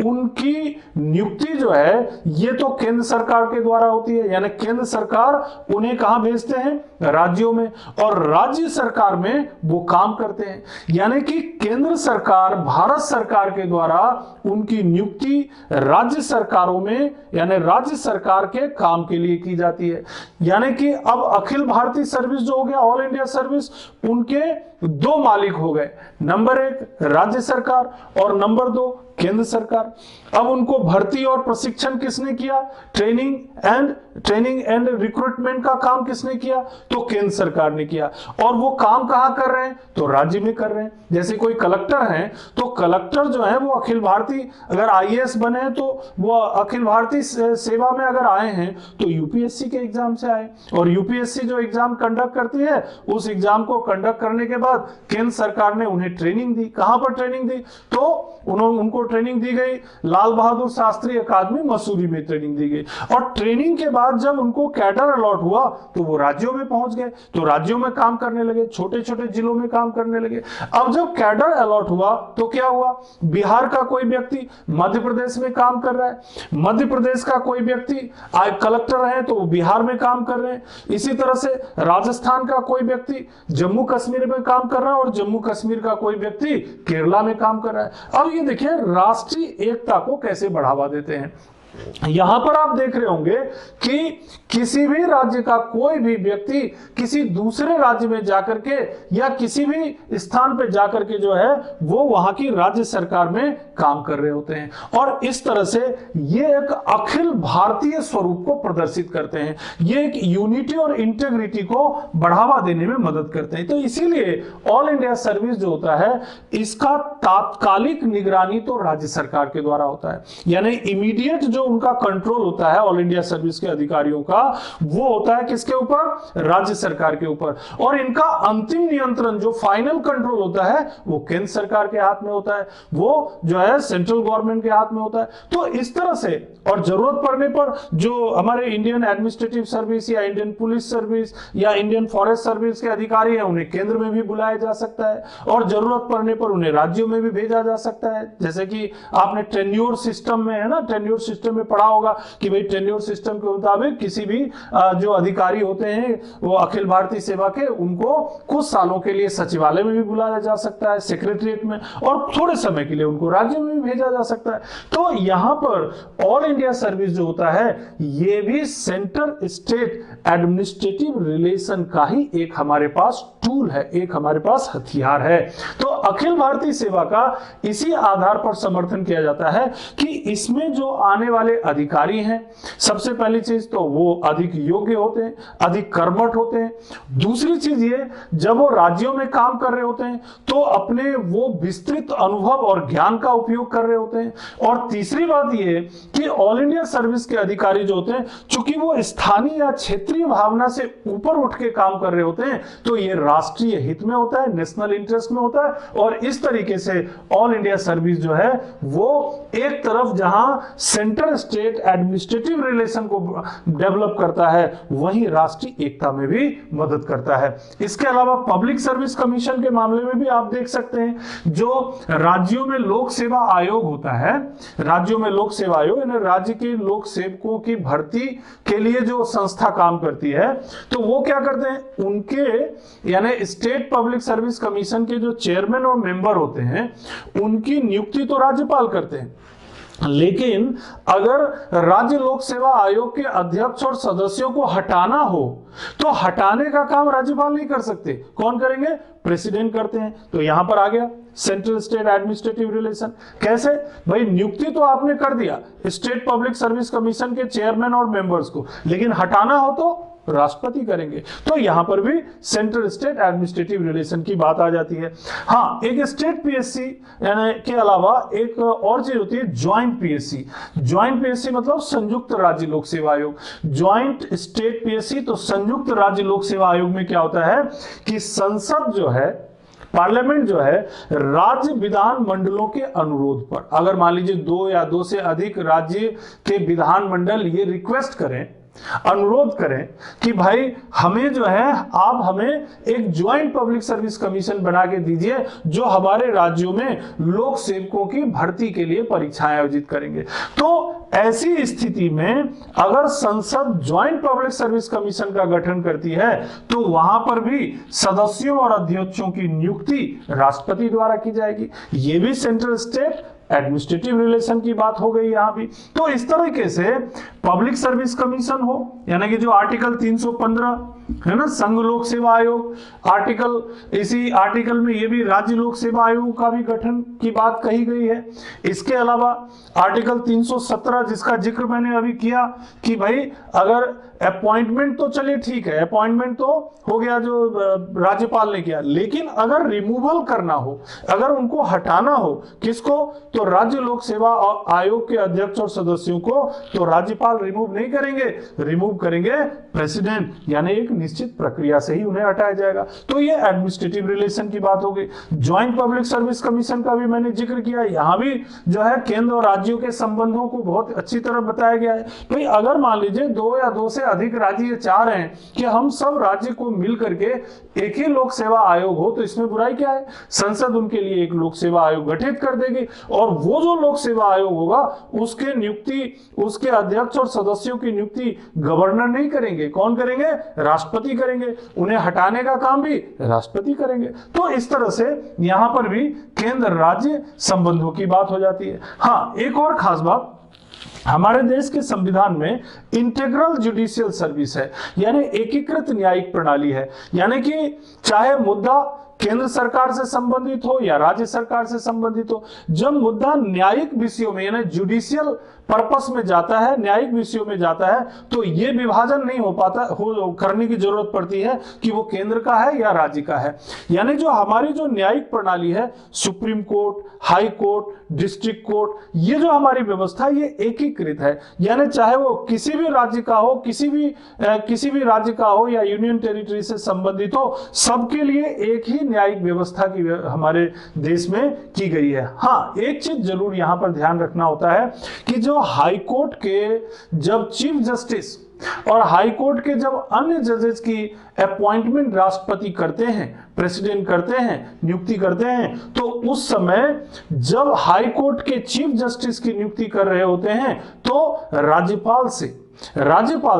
उनकी नियुक्ति जो है ये तो केंद्र सरकार के द्वारा होती है, यानी केंद्र सरकार उन्हें कहां भेजते हैं? राज्यों में, और राज्य सरकार में वो काम करते हैं। यानी कि केंद्र सरकार, भारत सरकार के द्वारा उनकी नियुक्ति राज्य सरकारों में यानी राज्य सरकार के काम के लिए की जाती है। यानी कि अब अखिल भारतीय सर्विस जो हो गया, ऑल इंडिया सर्विस, उनके 2 मालिक हो गए, नंबर 1 राज्य सरकार और नंबर 2 केंद्र सरकार। अब उनको भर्ती और प्रशिक्षण किसने किया? ट्रेनिंग एंड रिक्रूटमेंट का काम किसने किया? तो केंद्र सरकार ने किया। और वो काम कहां कर रहे हैं? तो राज्य में कर रहे हैं। जैसे कोई कलेक्टर हैं तो कलेक्टर जो है वो अखिल भारतीय, अगर आईएएस बने हैं तो वो अखिल भारतीय सेवा में अगर आए हैं तो यूपीएससी के एग्जाम से आए, और यूपीएससी जो एग्जाम कंडक्ट करती है उस एग्जाम को कंडक्ट करने के बाद केंद्र सरकार ने उन्हें ट्रेनिंग दी। कहां पर ट्रेनिंग दी? तो उनको ट्रेनिंग दी गई लाल बहादुर शास्त्री अकादमी मसूरी में ट्रेनिंग दी गई, और ट्रेनिंग के बाद जब उनको कैडर अलॉट हुआ तो वो राज्यों में पहुंच गए, तो राज्यों में काम करने लगे, छोटे छोटे जिलों में काम करने लगे। अब जब कैडर अलॉट हुआ तो क्या हुआ? बिहार का कोई व्यक्ति मध्य प्रदेश में काम कर रहा है, मध्य प्रदेश का कोई व्यक्ति कलेक्टर है तो वो बिहार में काम कर रहे हैं, इसी तरह से राजस्थान का कोई व्यक्ति जम्मू कश्मीर में काम कर रहा है और जम्मू कश्मीर का कोई व्यक्ति केरला में काम कर रहा है। अब ये देखिए राष्ट्रीय एकता को कैसे बढ़ावा देते हैं। यहां पर आप देख रहे होंगे कि किसी भी राज्य का कोई भी व्यक्ति किसी दूसरे राज्य में जाकर के या किसी भी स्थान पे जाकर के जो है वो वहां की राज्य सरकार में काम कर रहे होते हैं, और इस तरह से ये एक अखिल भारतीय स्वरूप को प्रदर्शित करते हैं, ये एक यूनिटी और इंटेग्रिटी को बढ़ावा देने में मदद करते हैं। तो इसीलिए ऑल इंडिया सर्विस जो होता है इसका तात्कालिक निगरानी तो राज्य सरकार के द्वारा होता है, यानी इमीडिएट जो उनका कंट्रोल होता है ऑल इंडिया सर्विस के अधिकारियों का, वो होता है किसके ऊपर? राज्य सरकार के ऊपर। और इनका अंतिम नियंत्रण जो फाइनल कंट्रोल होता है वो केंद्र सरकार के हाथ में होता है, वो जो है सेंट्रल गवर्नमेंट के हाथ में होता है। तो इस तरह से, और जरूरत पड़ने पर जो हमारे इंडियन एडमिनिस्ट्रेटिव सर्विस या इंडियन पुलिस सर्विस या इंडियन फॉरेस्ट सर्विस के अधिकारी हैं उन्हें केंद्र में भी बुलाया जा सकता है, और जरूरत पड़ने पर उन्हें राज्यों में भी भेजा जा सकता है। जैसे कि आपने टेन्योर सिस्टम में, है ना, टेन्योर सिस्टम में पढ़ा होगा कि भाई टेन्योर सिस्टम के मुताबिक किसी भी जो अधिकारी होते हैं वो अखिल भारतीय सेवा के, उनको कुछ सालों के लिए सचिवालय में भी बुलाया जा सकता है, सेक्रेटरीट में, और थोड़े समय के लिए उनको राज्यों में भी भेजा जा सकता है। तो यहां पर ऑल इंडिया सर्विस जो होता है ये भी सेंटर स्टेट एडमिनिस्ट्रेटिव रिलेशन का ही एक हमारे पास टूल है, एक हमारे पास हथियार है। तो अखिल भारतीय सेवा का इसी आधार पर समर्थन किया जाता है कि इसमें जो आने वाले अधिकारी हैं, सबसे पहली चीज तो वो अधिक योग्य होते हैं, अधिक कर्मठ होते हैं। दूसरी चीज ये, जब वो राज्यों में काम कर रहे होते हैं तो अपने वो विस्तृत अनुभव और ज्ञान का उपयोग कर रहे होते हैं। और तीसरी बात ये कि ऑल इंडिया सर्विस के अधिकारी जो होते हैं, चूंकि वो स्थानीय या क्षेत्रीय भावना से ऊपर उठ के काम कर रहे होते हैं, तो ये राष्ट्रीय हित में होता है, नेशनल इंटरेस्ट में होता है। और इस तरीके से ऑल इंडिया सर्विस जो है वो एक तरफ जहां सेंटर स्टेट एडमिनिस्ट्रेटिव रिलेशन को डेवलप करता है, वहीं राष्ट्रीय एकता में भी मदद करता है। इसके अलावा पब्लिक सर्विस कमीशन के मामले में भी आप देख सकते हैं, जो राज्यों में लोक सेवा आयोग होता है, राज्यों में लोक सेवा आयोग यानी राज्य के लोक सेवकों की भर्ती के लिए जो संस्था काम करती है, तो वो क्या करते हैं, उनके यानी स्टेट पब्लिक सर्विस कमीशन के जो चेयरमैन और मेंबर होते हैं उनकी नियुक्ति तो राज्यपाल करते हैं, लेकिन अगर राज्य लोक सेवा आयोग के अध्यक्ष और सदस्यों को हटाना हो तो हटाने का काम राज्यपाल नहीं कर सकते, कौन करेंगे? प्रेसिडेंट करते हैं। तो यहां पर आ गया सेंट्रल स्टेट एडमिनिस्ट्रेटिव रिलेशन। कैसे भाई? नियुक्ति तो आपने कर दिया स्टेट पब्लिक सर्विस कमीशन के चेयरमैन और मेंबर्स को, लेकिन हटाना हो तो राष्ट्रपति करेंगे। तो यहां पर भी सेंट्रल स्टेट एडमिनिस्ट्रेटिव रिलेशन की बात आ जाती है। हाँ, एक स्टेट पीएससी यानी के अलावा एक और चीज होती है ज्वाइंट पीएससी। ज्वाइंट पीएससी मतलब संयुक्त राज्य लोक सेवा आयोग। ज्वाइंट स्टेट पीएससी तो संयुक्त राज्य लोक सेवा आयोग में क्या होता है कि संसद जो है, पार्लियामेंट जो है, राज्य विधान मंडलों के अनुरोध पर, अगर मान लीजिए 2 या 2 से अधिक राज्य के विधान मंडल ये रिक्वेस्ट करें, अनुरोध करें कि भाई हमें जो है आप हमें एक ज्वाइंट पब्लिक सर्विस कमीशन बना के दीजिए जो हमारे राज्यों में लोक सेवकों की भर्ती के लिए परीक्षाएं आयोजित करेंगे, तो ऐसी स्थिति में अगर संसद ज्वाइंट पब्लिक सर्विस कमीशन का गठन करती है तो वहां पर भी सदस्यों और अध्यक्षों की नियुक्ति राष्ट्रपति द्वारा की जाएगी। ये भी सेंट्रल स्टेट एडमिनिस्ट्रेटिव रिलेशन की बात हो गई यहां भी। तो इस तरीके से पब्लिक सर्विस कमीशन हो, यानी कि जो आर्टिकल 315 है ना, संघ लोक सेवा आयोग, इसी आर्टिकल में ये भी राज्य लोक सेवा आयोग का भी गठन की बात कही गई है। इसके अलावा आर्टिकल 317 जिसका जिक्र मैंने अभी किया कि भाई अगर अपॉइंटमेंट तो चलिए ठीक है, अपॉइंटमेंट तो हो गया जो राज्यपाल ने किया, लेकिन अगर रिमूवल करना हो, अगर उनको हटाना हो, किसको? तो राज्य लोक सेवा आयोग के अध्यक्ष और सदस्यों को तो राज्यपाल रिमूव नहीं करेंगे, रिमूव करेंगे प्रेसिडेंट, यानी एक निश्चित प्रक्रिया से ही उन्हें हटाया जाएगा। तो ये एडमिनिस्ट्रेटिव रिलेशन की बात हो गई। ज्वाइंट पब्लिक सर्विस कमीशन का भी मैंने जिक्र किया, यहां भी जो है केंद्र और राज्यों के संबंधों को बहुत अच्छी तरह बताया गया है। भाई अगर मान लीजिए 2 या 2 से अधिक राज्य ये चाह रहे हैं कि हम सब राज्य को मिल करके एक ही लोक सेवा आयोग हो, तो इसमें बुराई क्या है? संसद उनके लिए एक लोक सेवा आयोग गठित कर देगी और वो जो लोक सेवा आयोग होगा उसके नियुक्ति, उसके अध्यक्ष और सदस्यों की नियुक्ति गवर्नर नहीं करेंगे, कौन करेंगे? राष्ट्रपति करेंगे। उन्हें हटाने का काम भी राष्ट्रपति करेंगे। तो इस तरह से यहां पर भी केंद्र राज्य संबंधों की बात हो जाती है। हाँ, एक और खास बात हमारे देश के संविधान में इंटीग्रल जुडिशियल सर्विस है, यानी एकीकृत न्यायिक प्रणाली है। यानी कि चाहे मुद्दा केंद्र सरकार से संबंधित हो या राज्य सरकार से संबंधित हो, जब मुद्दा न्यायिक विषयों में यानी जुडिशियल पर्पस में जाता है, न्यायिक विषयों में जाता है, तो ये विभाजन नहीं हो पाता करने की जरूरत पड़ती है कि वो केंद्र का है या राज्य का है। यानी जो हमारी जो न्यायिक प्रणाली है, supreme court, high court, district court, ये जो हमारी व्यवस्था ये एकीकृत है। यानी चाहे वो किसी भी राज्य का हो, किसी भी राज्य का हो या यूनियन टेरिटरी से संबंधित हो, सबके लिए एक ही न्यायिक व्यवस्था की हमारे देश में की गई है। हाँ, एक चीज जरूर यहां पर ध्यान रखना होता है कि जो हाई कोर्ट के जब चीफ जस्टिस और हाई कोर्ट के जब अन्य जजेस की अपॉइंटमेंट राष्ट्रपति करते हैं, प्रेसिडेंट करते हैं, नियुक्ति करते हैं, तो उस समय जब हाई कोर्ट के चीफ जस्टिस की नियुक्ति कर रहे होते हैं तो राज्यपाल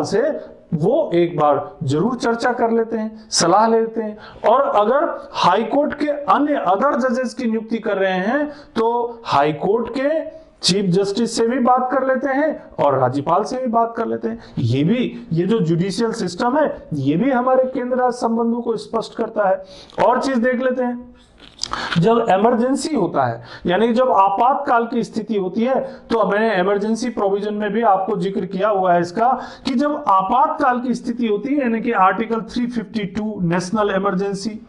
से वो एक बार जरूर चर्चा कर लेते हैं, सलाह लेते हैं। और अगर हाई कोर्ट के अन्य अदर जजेस की नियुक्ति कर रहे हैं तो हाई कोर्ट के चीफ जस्टिस से भी बात कर लेते हैं और राज्यपाल से भी बात कर लेते हैं। ये जो जुडिशियल सिस्टम है ये भी हमारे केंद्र राज्य संबंधों को स्पष्ट करता है। और चीज देख लेते हैं, जब इमरजेंसी होता है यानी जब आपातकाल की स्थिति होती है, तो मैंने इमरजेंसी प्रोविजन में भी आपको जिक्र किया हुआ है इसका कि जब आपातकाल की स्थिति होती है यानी कि article 352 national emergency,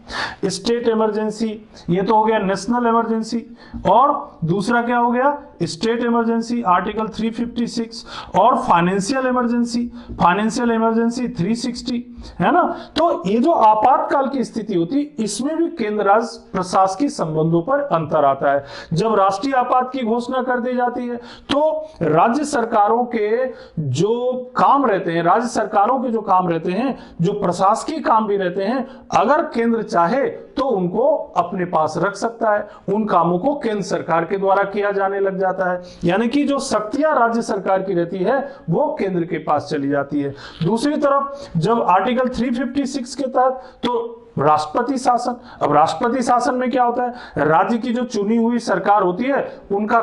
state emergency, ये तो हो गया नेशनल इमरजेंसी, और दूसरा क्या हो गया स्टेट इमरजेंसी आर्टिकल 356, और फाइनेंशियल इमरजेंसी 360 है ना। तो ये जो आपातकाल की स्थिति होती है इसमें भी केंद्र राज्य प्रशासकीय संबंधों पर अंतर आता है। जब राष्ट्रीय आपात की घोषणा कर दी जाती है तो राज्य सरकारों के जो काम रहते हैं, जो प्रशासकीय काम भी रहते हैं, अगर केंद्र चाहे तो उनको अपने पास रख सकता है, उन कामों को केंद्र सरकार के द्वारा किया जाने लग जाता है। यानी कि जो शक्तियां राज्य सरकार की रहती है वो केंद्र के पास चली जाती है। दूसरी तरफ जब आर्टिकल 356 के तहत तो राष्ट्रपति शासन, अब राष्ट्रपति शासन में क्या होता है, राज्य की जो चुनी हुई सरकार होती है उनका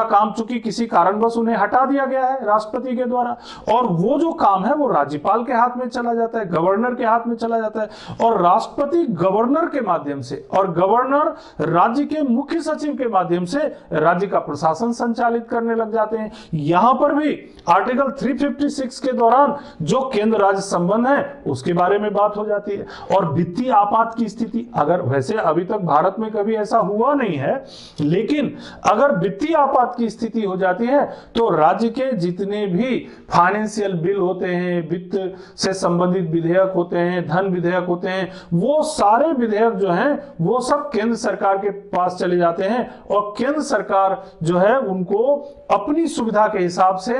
काम चूंकि किसी कारणवश उन्हें हटा दिया गया है राष्ट्रपति के द्वारा, और वो जो काम है वो राज्यपाल के हाथ में चला जाता है, गवर्नर के हाथ में चला जाता है, और राष्ट्रपति गवर्नर के माध्यम से और गवर्नर राज्य के मुख्य सचिव के माध्यम से राज्य का प्रशासन संचालित करने लग जाते हैं। यहां पर भी आर्टिकल 356 के दौरान जो केंद्र राज्य संबंध है उसके बारे में बात हो जाती है। और वित्तीय आपात की स्थिति, अगर वैसे अभी तक भारत में कभी ऐसा हुआ नहीं है, लेकिन अगर वित्तीय आपात की स्थिति हो जाती है तो राज्य के जितने भी फाइनेंशियल बिल होते हैं, वित्त से संबंधित विधेयक होते हैं, धन विधेयक होते हैं, वो सारे विधेयक जो हैं वो सब केंद्र सरकार के पास चले जाते हैं और केंद्र सरकार जो है उनको अपनी सुविधा के हिसाब से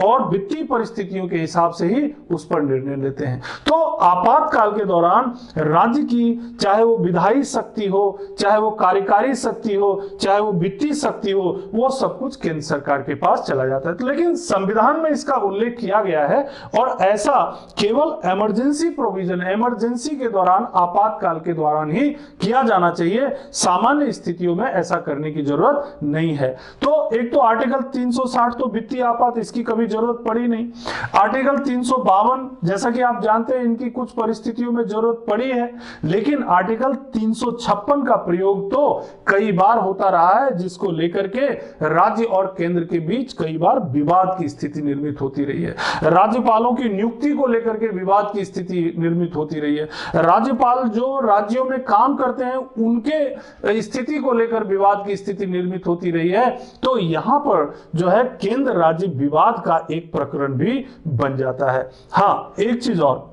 और वित्तीय परिस्थितियों के हिसाब से ही उस पर निर्णय लेते हैं। तो आपातकाल के दौरान राज्य की चाहे वो विधायी शक्ति हो, चाहे वो कार्यकारी शक्ति हो, चाहे वो वित्तीय शक्ति हो, वो सब कुछ केंद्र सरकार के पास चला जाता है। लेकिन संविधान में इसका उल्लेख किया गया है और ऐसा केवल इमरजेंसी प्रोविजन, इमरजेंसी के दौरान, आपातकाल के दौरान ही किया जाना चाहिए, सामान्य स्थितियों में ऐसा करने की जरूरत नहीं है। तो एक तो आर्टिकल 360 तो वित्तीय आपात, इसकी कभी जरूरत पड़ी नहीं। आर्टिकल 352 जैसा कि आप जानते हैं इनकी कुछ परिस्थितियों में जरूरत पड़ी है, लेकिन आर्टिकल 356 का प्रयोग तो कई बार होता रहा है, जिसको लेकर के राज्य और केंद्र के बीच कई बार विवाद की स्थिति निर्मित होती रही है। राज्यपालों की नियुक्ति को लेकर के विवाद की स्थिति निर्मित होती रही है। राज्यपाल जो राज्यों में काम करते हैं उनके स्थिति को लेकर विवाद की स्थिति निर्मित होती रही है। तो यहां पर जो है केंद्र राज्य विवाद का एक प्रकरण भी बन जाता है। हाँ, एक चीज और,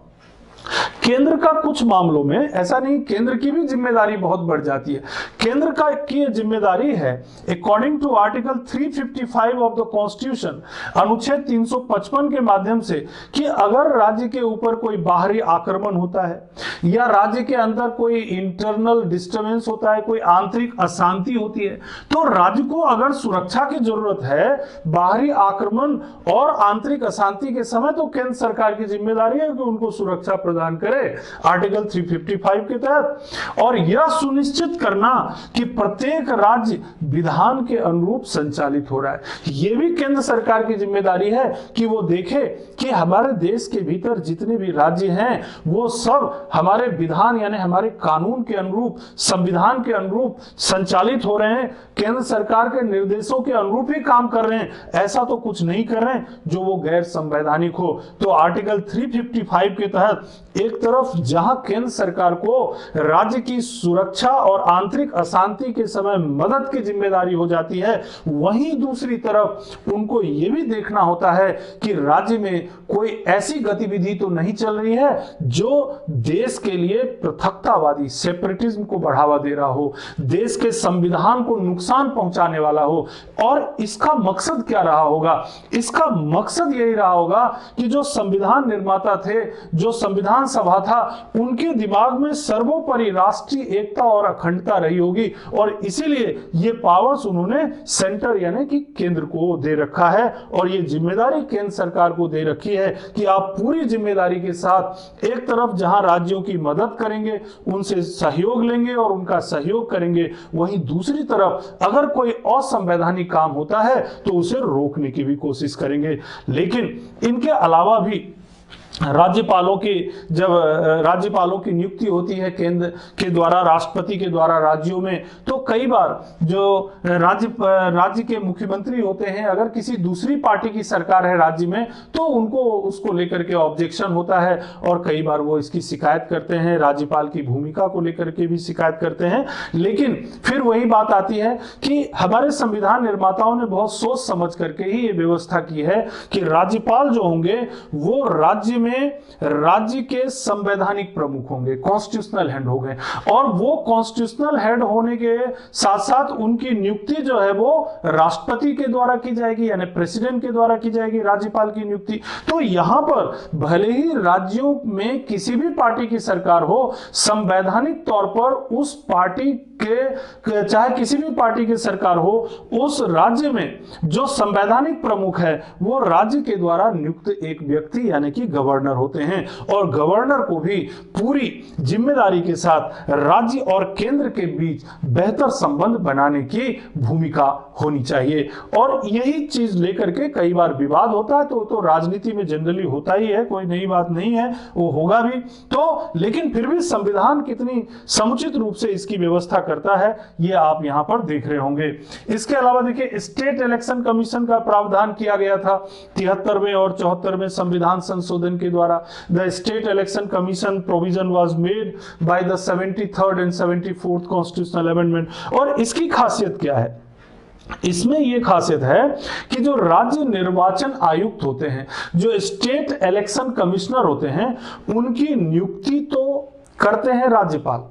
केंद्र का कुछ मामलों में ऐसा नहीं, केंद्र की भी जिम्मेदारी बहुत बढ़ जाती है। केंद्र का की जिम्मेदारी है according to article 355 of the constitution, अनुच्छेद 355 के माध्यम से, कि अगर राज्य के ऊपर कोई बाहरी आक्रमण होता है या राज्य के अंदर कोई इंटरनल डिस्टर्बेंस होता है, कोई आंतरिक अशांति होती है, तो राज्य को अगर सुरक्षा की जरूरत है बाहरी आक्रमण और आंतरिक अशांति के समय, तो केंद्र सरकार की जिम्मेदारी है कि उनको सुरक्षा प्रदान करे आर्टिकल 355 के तहत, और यह सुनिश्चित करना कि प्रत्येक राज्य विधान के अनुरूप संचालित हो रहा है। यह भी केंद्र सरकार की जिम्मेदारी है कि वो देखे कि हमारे देश के भीतर जितने भी राज्य हैं वो सब हमारे विधान यानी हमारे कानून के अनुरूप, संविधान के अनुरूप संचालित हो रहे हैं, केंद्र सरकार के निर्देशों के अनुरूप ही काम कर रहे हैं, ऐसा तो कुछ नहीं कर रहे हैं जो वो गैर संवैधानिक हो। तो आर्टिकल 355 के तहत एक तरफ जहां केंद्र सरकार को राज्य की सुरक्षा और आंतरिक अशांति के समय मदद की जिम्मेदारी हो जाती है, वहीं दूसरी तरफ उनको यह भी देखना होता है कि राज्य में कोई ऐसी गतिविधि तो नहीं चल रही है जो देश के लिए पृथकतावादी सेपरेटिज्म को बढ़ावा दे रहा हो, देश के संविधान को नुकसान पहुंचाने वाला हो। और इसका मकसद क्या रहा होगा? इसका मकसद यही रहा होगा कि जो संविधान निर्माता थे, जो संविधान सभा था, उनके दिमाग में सर्वोपरि राष्ट्रीय एकता और अखंडता रही होगी, और इसीलिए ये पावर्स उन्होंने सेंटर यानी कि केंद्र को दे रखा है, और ये जिम्मेदारी केंद्र सरकार को दे रखी है कि आप पूरी जिम्मेदारी के साथ एक तरफ जहां राज्यों की मदद करेंगे, उनसे सहयोग लेंगे और उनका सहयोग करेंगे, वहीं दूसरी तरफ अगर कोई असंवैधानिक काम होता है तो उसे रोकने की भी कोशिश करेंगे। लेकिन इनके अलावा भी राज्यपालों की नियुक्ति होती है केंद्र के द्वारा, राष्ट्रपति के द्वारा राज्यों में, तो कई बार जो राज्य के मुख्यमंत्री होते हैं, अगर किसी दूसरी पार्टी की सरकार है राज्य में, तो उनको उसको लेकर के ऑब्जेक्शन होता है और कई बार वो इसकी शिकायत करते हैं, राज्यपाल की भूमिका को लेकर के भी शिकायत करते हैं। लेकिन फिर वही बात आती है कि हमारे संविधान निर्माताओं ने बहुत सोच समझ करके ही ये व्यवस्था की है कि राज्यपाल जो होंगे वो राज्य के संवैधानिक प्रमुख होंगे, कॉन्स्टिट्यूशनल हेड होंगे, और वो कॉन्स्टिट्यूशनल हेड होने के साथ साथ उनकी नियुक्ति जो है वो राष्ट्रपति के द्वारा की जाएगी, यानी प्रेसिडेंट के द्वारा की जाएगी राज्यपाल की नियुक्ति। तो यहां पर भले ही राज्यों में किसी भी पार्टी की सरकार हो, संवैधानिक तौर पर उस पार्टी के, चाहे किसी भी पार्टी की सरकार हो, उस राज्य में जो संवैधानिक प्रमुख है वो राज्य के द्वारा नियुक्त एक व्यक्ति यानी कि गवर्नर होते हैं, और गवर्नर को भी पूरी जिम्मेदारी के साथ राज्य और केंद्र के बीच बेहतर संबंध बनाने की भूमिका होनी चाहिए। और यही चीज लेकर के कई बार विवाद होता है, तो राजनीति में जनरली होता ही है, कोई नई बात नहीं है, वो होगा भी। तो लेकिन फिर भी संविधान कितनी समुचित रूप से इसकी व्यवस्था करता है ये आप यहां पर देख रहे होंगे। इसके अलावा देखिए, स्टेट इलेक्शन कमीशन का प्रावधान किया गया था 73वें और 74वें संविधान संशोधन के द्वारा। The state election commission provision was made by the 73rd and 74th constitutional amendment. और इसकी खासियत क्या है? इसमें यह खासियत है कि जो राज्य निर्वाचन आयुक्त होते हैं, जो स्टेट इलेक्शन कमिश्नर होते हैं, उनकी नियुक्ति तो करते हैं राज्यपाल,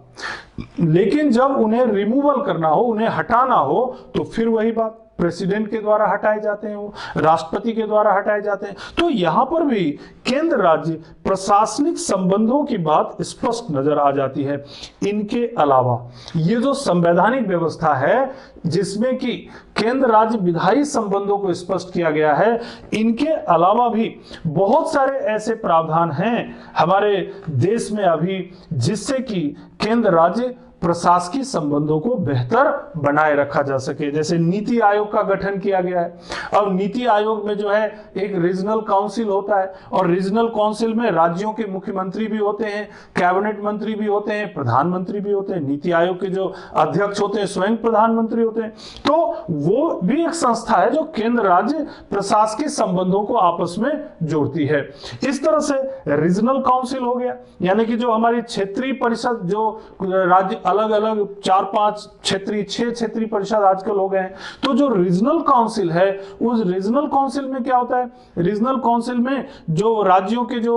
लेकिन जब उन्हें रिमूवल करना हो, उन्हें हटाना हो, तो फिर वही बात, प्रेसिडेंट के द्वारा हटाए जाते हैं, वो राष्ट्रपति के द्वारा हटाए जाते हैं। तो यहां पर भी केंद्र राज्य प्रशासनिक संबंधों की बात स्पष्ट नजर आ जाती है। इनके अलावा ये जो संवैधानिक व्यवस्था है जिसमें कि केंद्र राज्य विधायी संबंधों को स्पष्ट किया गया है, इनके अलावा भी बहुत सारे ऐसे प्रावधान हैं हमारे देश में अभी जिससे कि केंद्र राज्य प्रशासकीय संबंधों को बेहतर बनाए रखा जा सके। जैसे नीति आयोग का गठन किया गया है। अब नीति आयोग में जो है एक रीजनल काउंसिल होता है, और रीजनल काउंसिल में राज्यों के मुख्यमंत्री भी होते हैं, कैबिनेट मंत्री भी होते हैं, प्रधानमंत्री भी होते हैं। नीति आयोग के जो अध्यक्ष होते हैं स्वयं प्रधानमंत्री होते हैं। तो वो भी एक संस्था है जो केंद्र राज्य प्रशासकीय संबंधों को आपस में जोड़ती है। इस तरह से रीजनल काउंसिल हो गया, यानी कि जो हमारी क्षेत्रीय परिषद, जो राज्य अलग अलग 4-5 क्षेत्रीय 6 क्षेत्रीय परिषद आजकल हो गए हैं। तो जो रीजनल काउंसिल है, उस रीजनल काउंसिल में क्या होता है? रीजनल काउंसिल में जो राज्यों के जो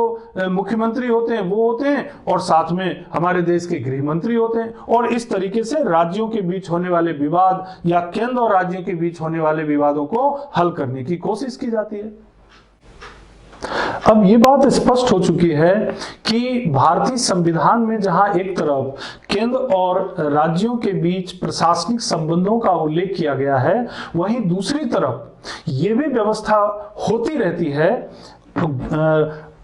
मुख्यमंत्री होते हैं वो होते हैं, और साथ में हमारे देश के गृह मंत्री होते हैं, और इस तरीके से राज्यों के बीच होने वाले विवाद या केंद्र और राज्यों के बीच होने वाले विवादों को हल करने की कोशिश की जाती है। अब ये बात स्पष्ट हो चुकी है कि भारतीय संविधान में जहां एक तरफ केंद्र और राज्यों के बीच प्रशासनिक संबंधों का उल्लेख किया गया है, वहीं दूसरी तरफ ये भी व्यवस्था होती रहती है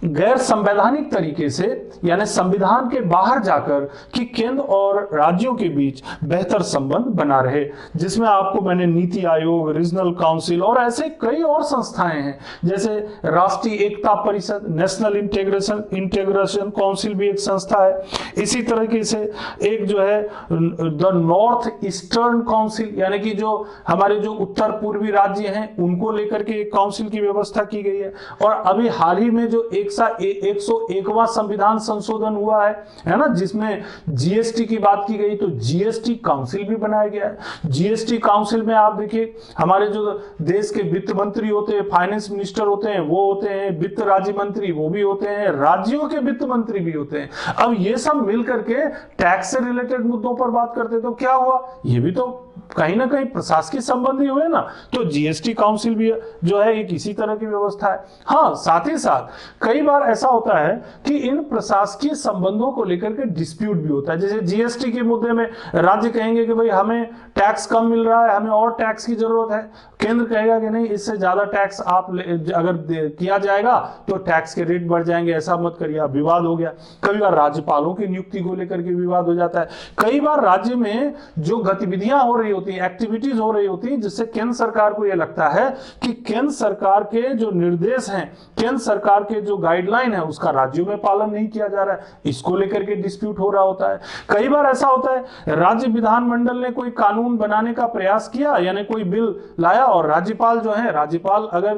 गैर संवैधानिक तरीके से यानी संविधान के बाहर जाकर कि केंद्र और राज्यों के बीच बेहतर संबंध बना रहे, जिसमें आपको मैंने नीति आयोग, रीजनल काउंसिल और ऐसे कई और संस्थाएं हैं, जैसे राष्ट्रीय Ekta Parishad, national integration council भी एक संस्था है। इसी तरीके से एक जो है द नॉर्थ ईस्टर्न काउंसिल, यानी कि जो हमारे जो उत्तर पूर्वी राज्य हैं उनको लेकर के एक काउंसिल की व्यवस्था की गई है। और अभी हाल ही में जो 101वां संविधान संशोधन हुआ है ना, जिसमें जीएसटी की बात की गई, तो जीएसटी काउंसिल भी बनाया गया है। जीएसटी काउंसिल में आप देखिए हमारे जो देश के वित्त मंत्री होते हैं, फाइनेंस मिनिस्टर होते हैं, वो होते हैं, वित्त राज्य मंत्री वो भी होते हैं, राज्यों के वित्त मंत्री भी होते हैं। अब ये सब मिलकर के टैक्स से रिलेटेड मुद्दों पर बात करते, तो क्या हुआ, ये भी तो कहीं ना कहीं प्रशासकीय संबंधी हुए ना। तो जीएसटी काउंसिल भी जो है एक इसी तरह की व्यवस्था है। हाँ, साथ ही साथ कई बार ऐसा होता है कि इन प्रशासकीय संबंधों को लेकर के डिस्प्यूट भी होता है। जैसे जीएसटी के मुद्दे में राज्य कहेंगे कि भाई हमें टैक्स कम मिल रहा है, हमें और टैक्स की जरूरत है। केंद्र कहेगा कि नहीं, इससे ज्यादा टैक्स आप अगर किया जाएगा तो टैक्स के रेट बढ़ जाएंगे, ऐसा मत करिए। विवाद हो गया। कई बार राज्यपालों की नियुक्ति को लेकर के विवाद हो जाता है। कई बार राज्य में जो गतिविधियां हो रही होती है, एक्टिविटीज हो रही होती है, जिससे केंद्र सरकार को यह लगता है कि केंद्र सरकार के जो निर्देश हैं, केंद्र सरकार के जो गाइडलाइन है, उसका राज्यों में पालन नहीं किया जा रहा है। इसको लेकर के डिस्प्यूट हो रहा होता है। कई बार ऐसा होता है राज्य विधानमंडल ने कोई कानून बनाने का प्रयास किया, यानी कोई बिल लाया, और राज्यपाल जो है, राज्यपाल अगर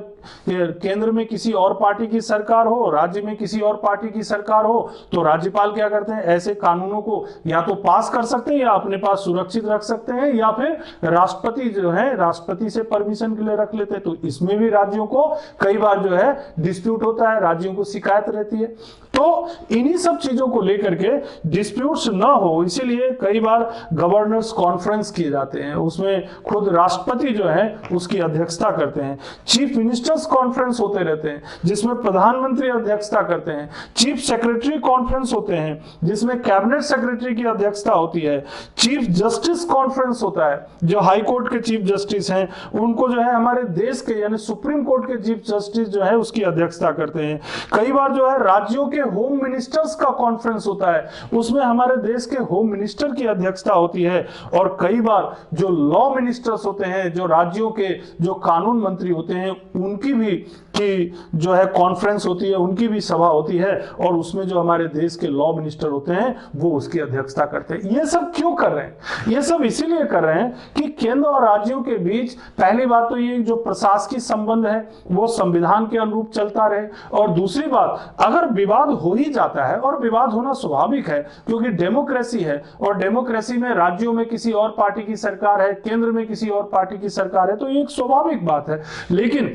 केंद्र में किसी और पार्टी की सरकार हो, राज्य में किसी और पार्टी की सरकार हो, तो राज्यपाल क्या करते हैं, ऐसे कानूनों को या तो पास कर सकते हैं या अपने पास सुरक्षित रख सकते हैं, या फिर राष्ट्रपति जो है, राष्ट्रपति से परमिशन के लिए रख लेते हैं। तो इसमें भी राज्यों को कई बार जो है डिस्प्यूट होता है, राज्यों को शिकायत रहती है। तो इन्हीं सब चीजों को लेकर के डिस्प्यूट्स ना हो, इसीलिए कई बार गवर्नर्स कॉन्फ्रेंस किए जाते हैं, उसमें खुद राष्ट्रपति जो है उसकी अध्यक्षता करते हैं। चीफ मिनिस्टर्स कॉन्फ्रेंस होते रहते हैं, जिसमें प्रधानमंत्री अध्यक्षता करते हैं। चीफ सेक्रेटरी कॉन्फ्रेंस होते हैं, जिसमें कैबिनेट सेक्रेटरी की अध्यक्षता होती है। चीफ जस्टिस कॉन्फ्रेंस होता है, जो हाई कोर्ट के चीफ जस्टिस हैं उनको जो है हमारे देश के यानी सुप्रीम कोर्ट के चीफ जस्टिस जो है उसकी अध्यक्षता करते हैं। कई बार जो है राज्यों के होम मिनिस्टर्स का कॉन्फ्रेंस होता है, उसमें हमारे देश के होम मिनिस्टर की अध्यक्षता होती है। और कई बार जो लॉ मिनिस्टर्स होते हैं, जो राज्यों के जो कानून मंत्री होते हैं, उनकी भी की जो है कॉन्फ्रेंस होती है, उनकी भी सभा होती है, और उसमें जो हमारे देश के लॉ मिनिस्टर होते हैं वो उसकी अध्यक्षता करते हैं। ये सब क्यों कर रहे हैं? ये सब इसीलिए कर रहे हैं कि केंद्र और राज्यों के बीच पहली बात तो ये जो प्रशासकीय संबंध है वो संविधान के अनुरूप चलता रहे, और दूसरी बात अगर विवाद हो ही जाता है, और विवाद होना स्वाभाविक है क्योंकि डेमोक्रेसी है, और डेमोक्रेसी में राज्यों में किसी और पार्टी की सरकार है, केंद्र में किसी और पार्टी की सरकार है, तो ये एक स्वाभाविक बात है। लेकिन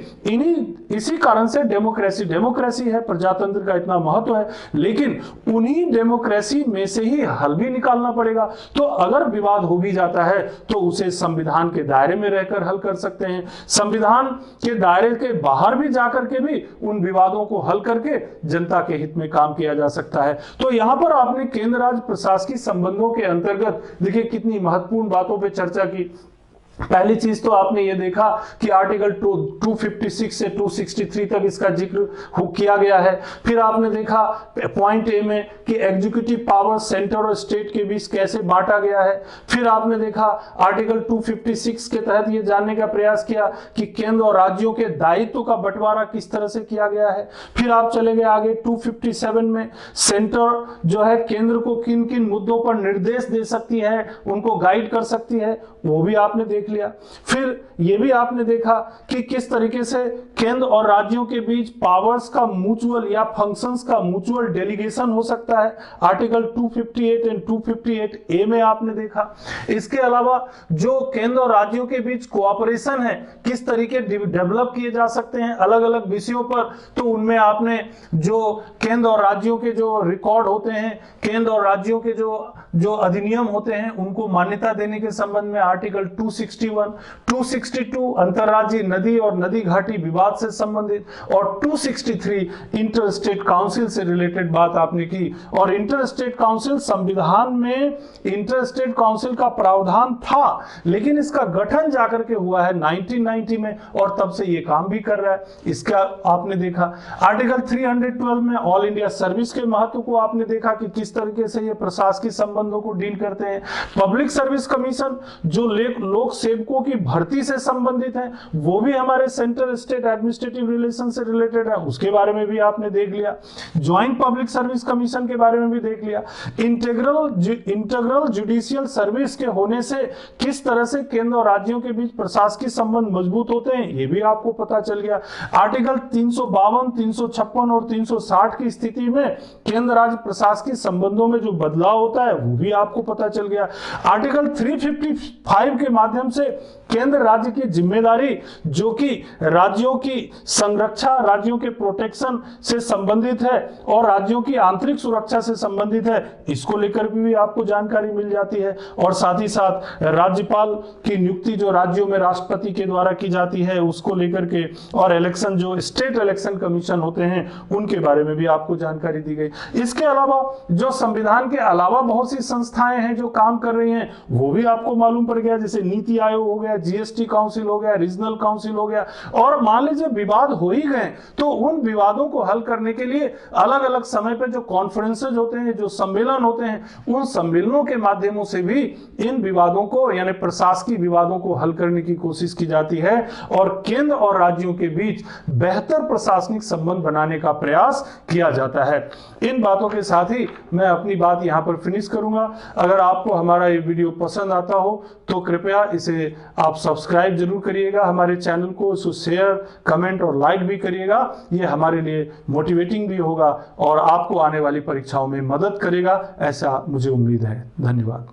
इसी कारण से डेमोक्रेसी है, प्रजातंत्र का इतना महत्व है, लेकिन उन्हीं डेमोक्रेसी में से ही हल भी निकालना पड़ेगा। तो अगर विवाद हो भी जाता है तो उसे संविधान के दायरे में रहकर हल कर सकते हैं, संविधान के दायरे के बाहर भी जाकर के भी उन विवादों को हल करके जनता के हित में काम किया जा सकता है। तो यहां पर आपने केंद्र राज्य प्रशासकीय संबंधों के अंतर्गत देखिए कितनी महत्वपूर्ण बातों पर चर्चा की। पहली चीज तो आपने ये देखा कि आर्टिकल 256 से 263 तक इसका जिक्र किया गया है। फिर आपने देखा पॉइंट ए में कि एग्जीक्यूटिव पावर सेंटर और स्टेट के बीच कैसे बांटा गया है। फिर आपने देखा आर्टिकल 256 के तहत ये जानने का प्रयास किया कि केंद्र और राज्यों के दायित्व का बंटवारा किस तरह से किया गया है। फिर आप चले गए आगे 257 में सेंटर जो है केंद्र को किन किन मुद्दों पर निर्देश दे सकती है, उनको गाइड कर सकती है, वो भी आपने देख लिया। फिर यह भी आपने देखा कि किस तरीके से केंद्र और राज्यों के बीच पावर्स का म्यूचुअल या फंक्शंस का म्यूचुअल डेलीगेशन हो सकता है, आर्टिकल 258 एंड 258 ए में आपने देखा। इसके अलावा जो केंद्र और राज्यों के बीच कोऑपरेशन है किस तरीके डेवलप किए जा सकते हैं अलग अलग विषयों पर, तो उनमें आपने जो केंद्र और राज्यों के जो रिकॉर्ड होते हैं, केंद्र और राज्यों के जो जो अधिनियम होते हैं उनको मान्यता देने के संबंध में आर्टिकल 261, 262 अंतरराज्यीय नदी और नदी घाटी विवाद से संबंधित, और 263 इंटर स्टेट काउंसिल से रिलेटेड बात आपने की। और इंटर स्टेट काउंसिल, संविधान में इंटर स्टेट काउंसिल का प्रावधान था, लेकिन इसका गठन जाकर के हुआ है 1990 में, और तब से ये काम भी कर रहा है। इसका आपने देखा आर्टिकल 312 में ऑल इंडिया सर्विस के महत्व को आपने देखा कि किस तरीके से ये प्रशासकीय संबंधों को डील करते हैं। पब्लिक सर्विस कमीशन जो लोक सेवकों की भर्ती से संबंधित है, वो भी हमारे सेंट्रल स्टेट एडमिनिस्ट्रेटिव रिलेशन से रिलेटेड है, उसके बारे में भी आपने देख लिया। ज्वाइंट पब्लिक सर्विस कमीशन के बारे में भी देख लिया। इंटीग्रल जुडिशियल सर्विस के होने से किस तरह से केंद्र और राज्यों के बीच प्रशासकीय संबंध मजबूत होते हैं, ये भी आपको पता चल गया। आर्टिकल 352, 356 और 360 की स्थिति में केंद्र राज्य प्रशासकीय संबंधों में जो बदलाव होता है वो भी आपको पता चल गया। आर्टिकल 355 के माध्यम से केंद्र राज्य की जिम्मेदारी जो कि राज्यों की संरक्षा, राज्यों के प्रोटेक्शन से संबंधित है और राज्यों की आंतरिक सुरक्षा से संबंधित है, इसको लेकर भी आपको जानकारी मिल जाती है। और साथ ही साथ राज्यपाल की नियुक्ति जो राज्यों में राष्ट्रपति के द्वारा की जाती है उसको लेकर के, और इलेक्शन जो स्टेट इलेक्शन कमीशन होते हैं उनके बारे में भी आपको जानकारी दी गई। इसके अलावा जो संविधान के अलावा बहुत सी संस्थाएं हैं जो काम कर रही हैं वो भी आपको मालूम पड़ गया, जैसे नीति आयोग हो गया, जीएसटी काउंसिल हो गया, रीजनल काउंसिल हो गया। और मान लीजिए विवाद हो ही गए तो उन विवादों को हल करने के लिए अलग अलग समय पर जो कॉन्फ्रेंसेज होते हैं, जो सम्मेलन होते हैं, उन सम्मेलनों के माध्यमों से भी इन विवादों को यानी प्रशासकीय विवादों को हल करने की कोशिश की जाती है और केंद्र और राज्यों के बीच बेहतर प्रशासनिक संबंध बनाने का प्रयास किया जाता है। इन बातों के साथ ही मैं अपनी बात यहां पर फिनिश करूंगा। अगर आपको हमारा ये वीडियो पसंद आता हो तो कृपया इसे आप सब्सक्राइब जरूर करिएगा, हमारे चैनल को शेयर, कमेंट और लाइक भी करिएगा। ये हमारे लिए मोटिवेटिंग भी होगा और आपको आने वाली परीक्षाओं में मदद करेगा, ऐसा मुझे उम्मीद है। धन्यवाद।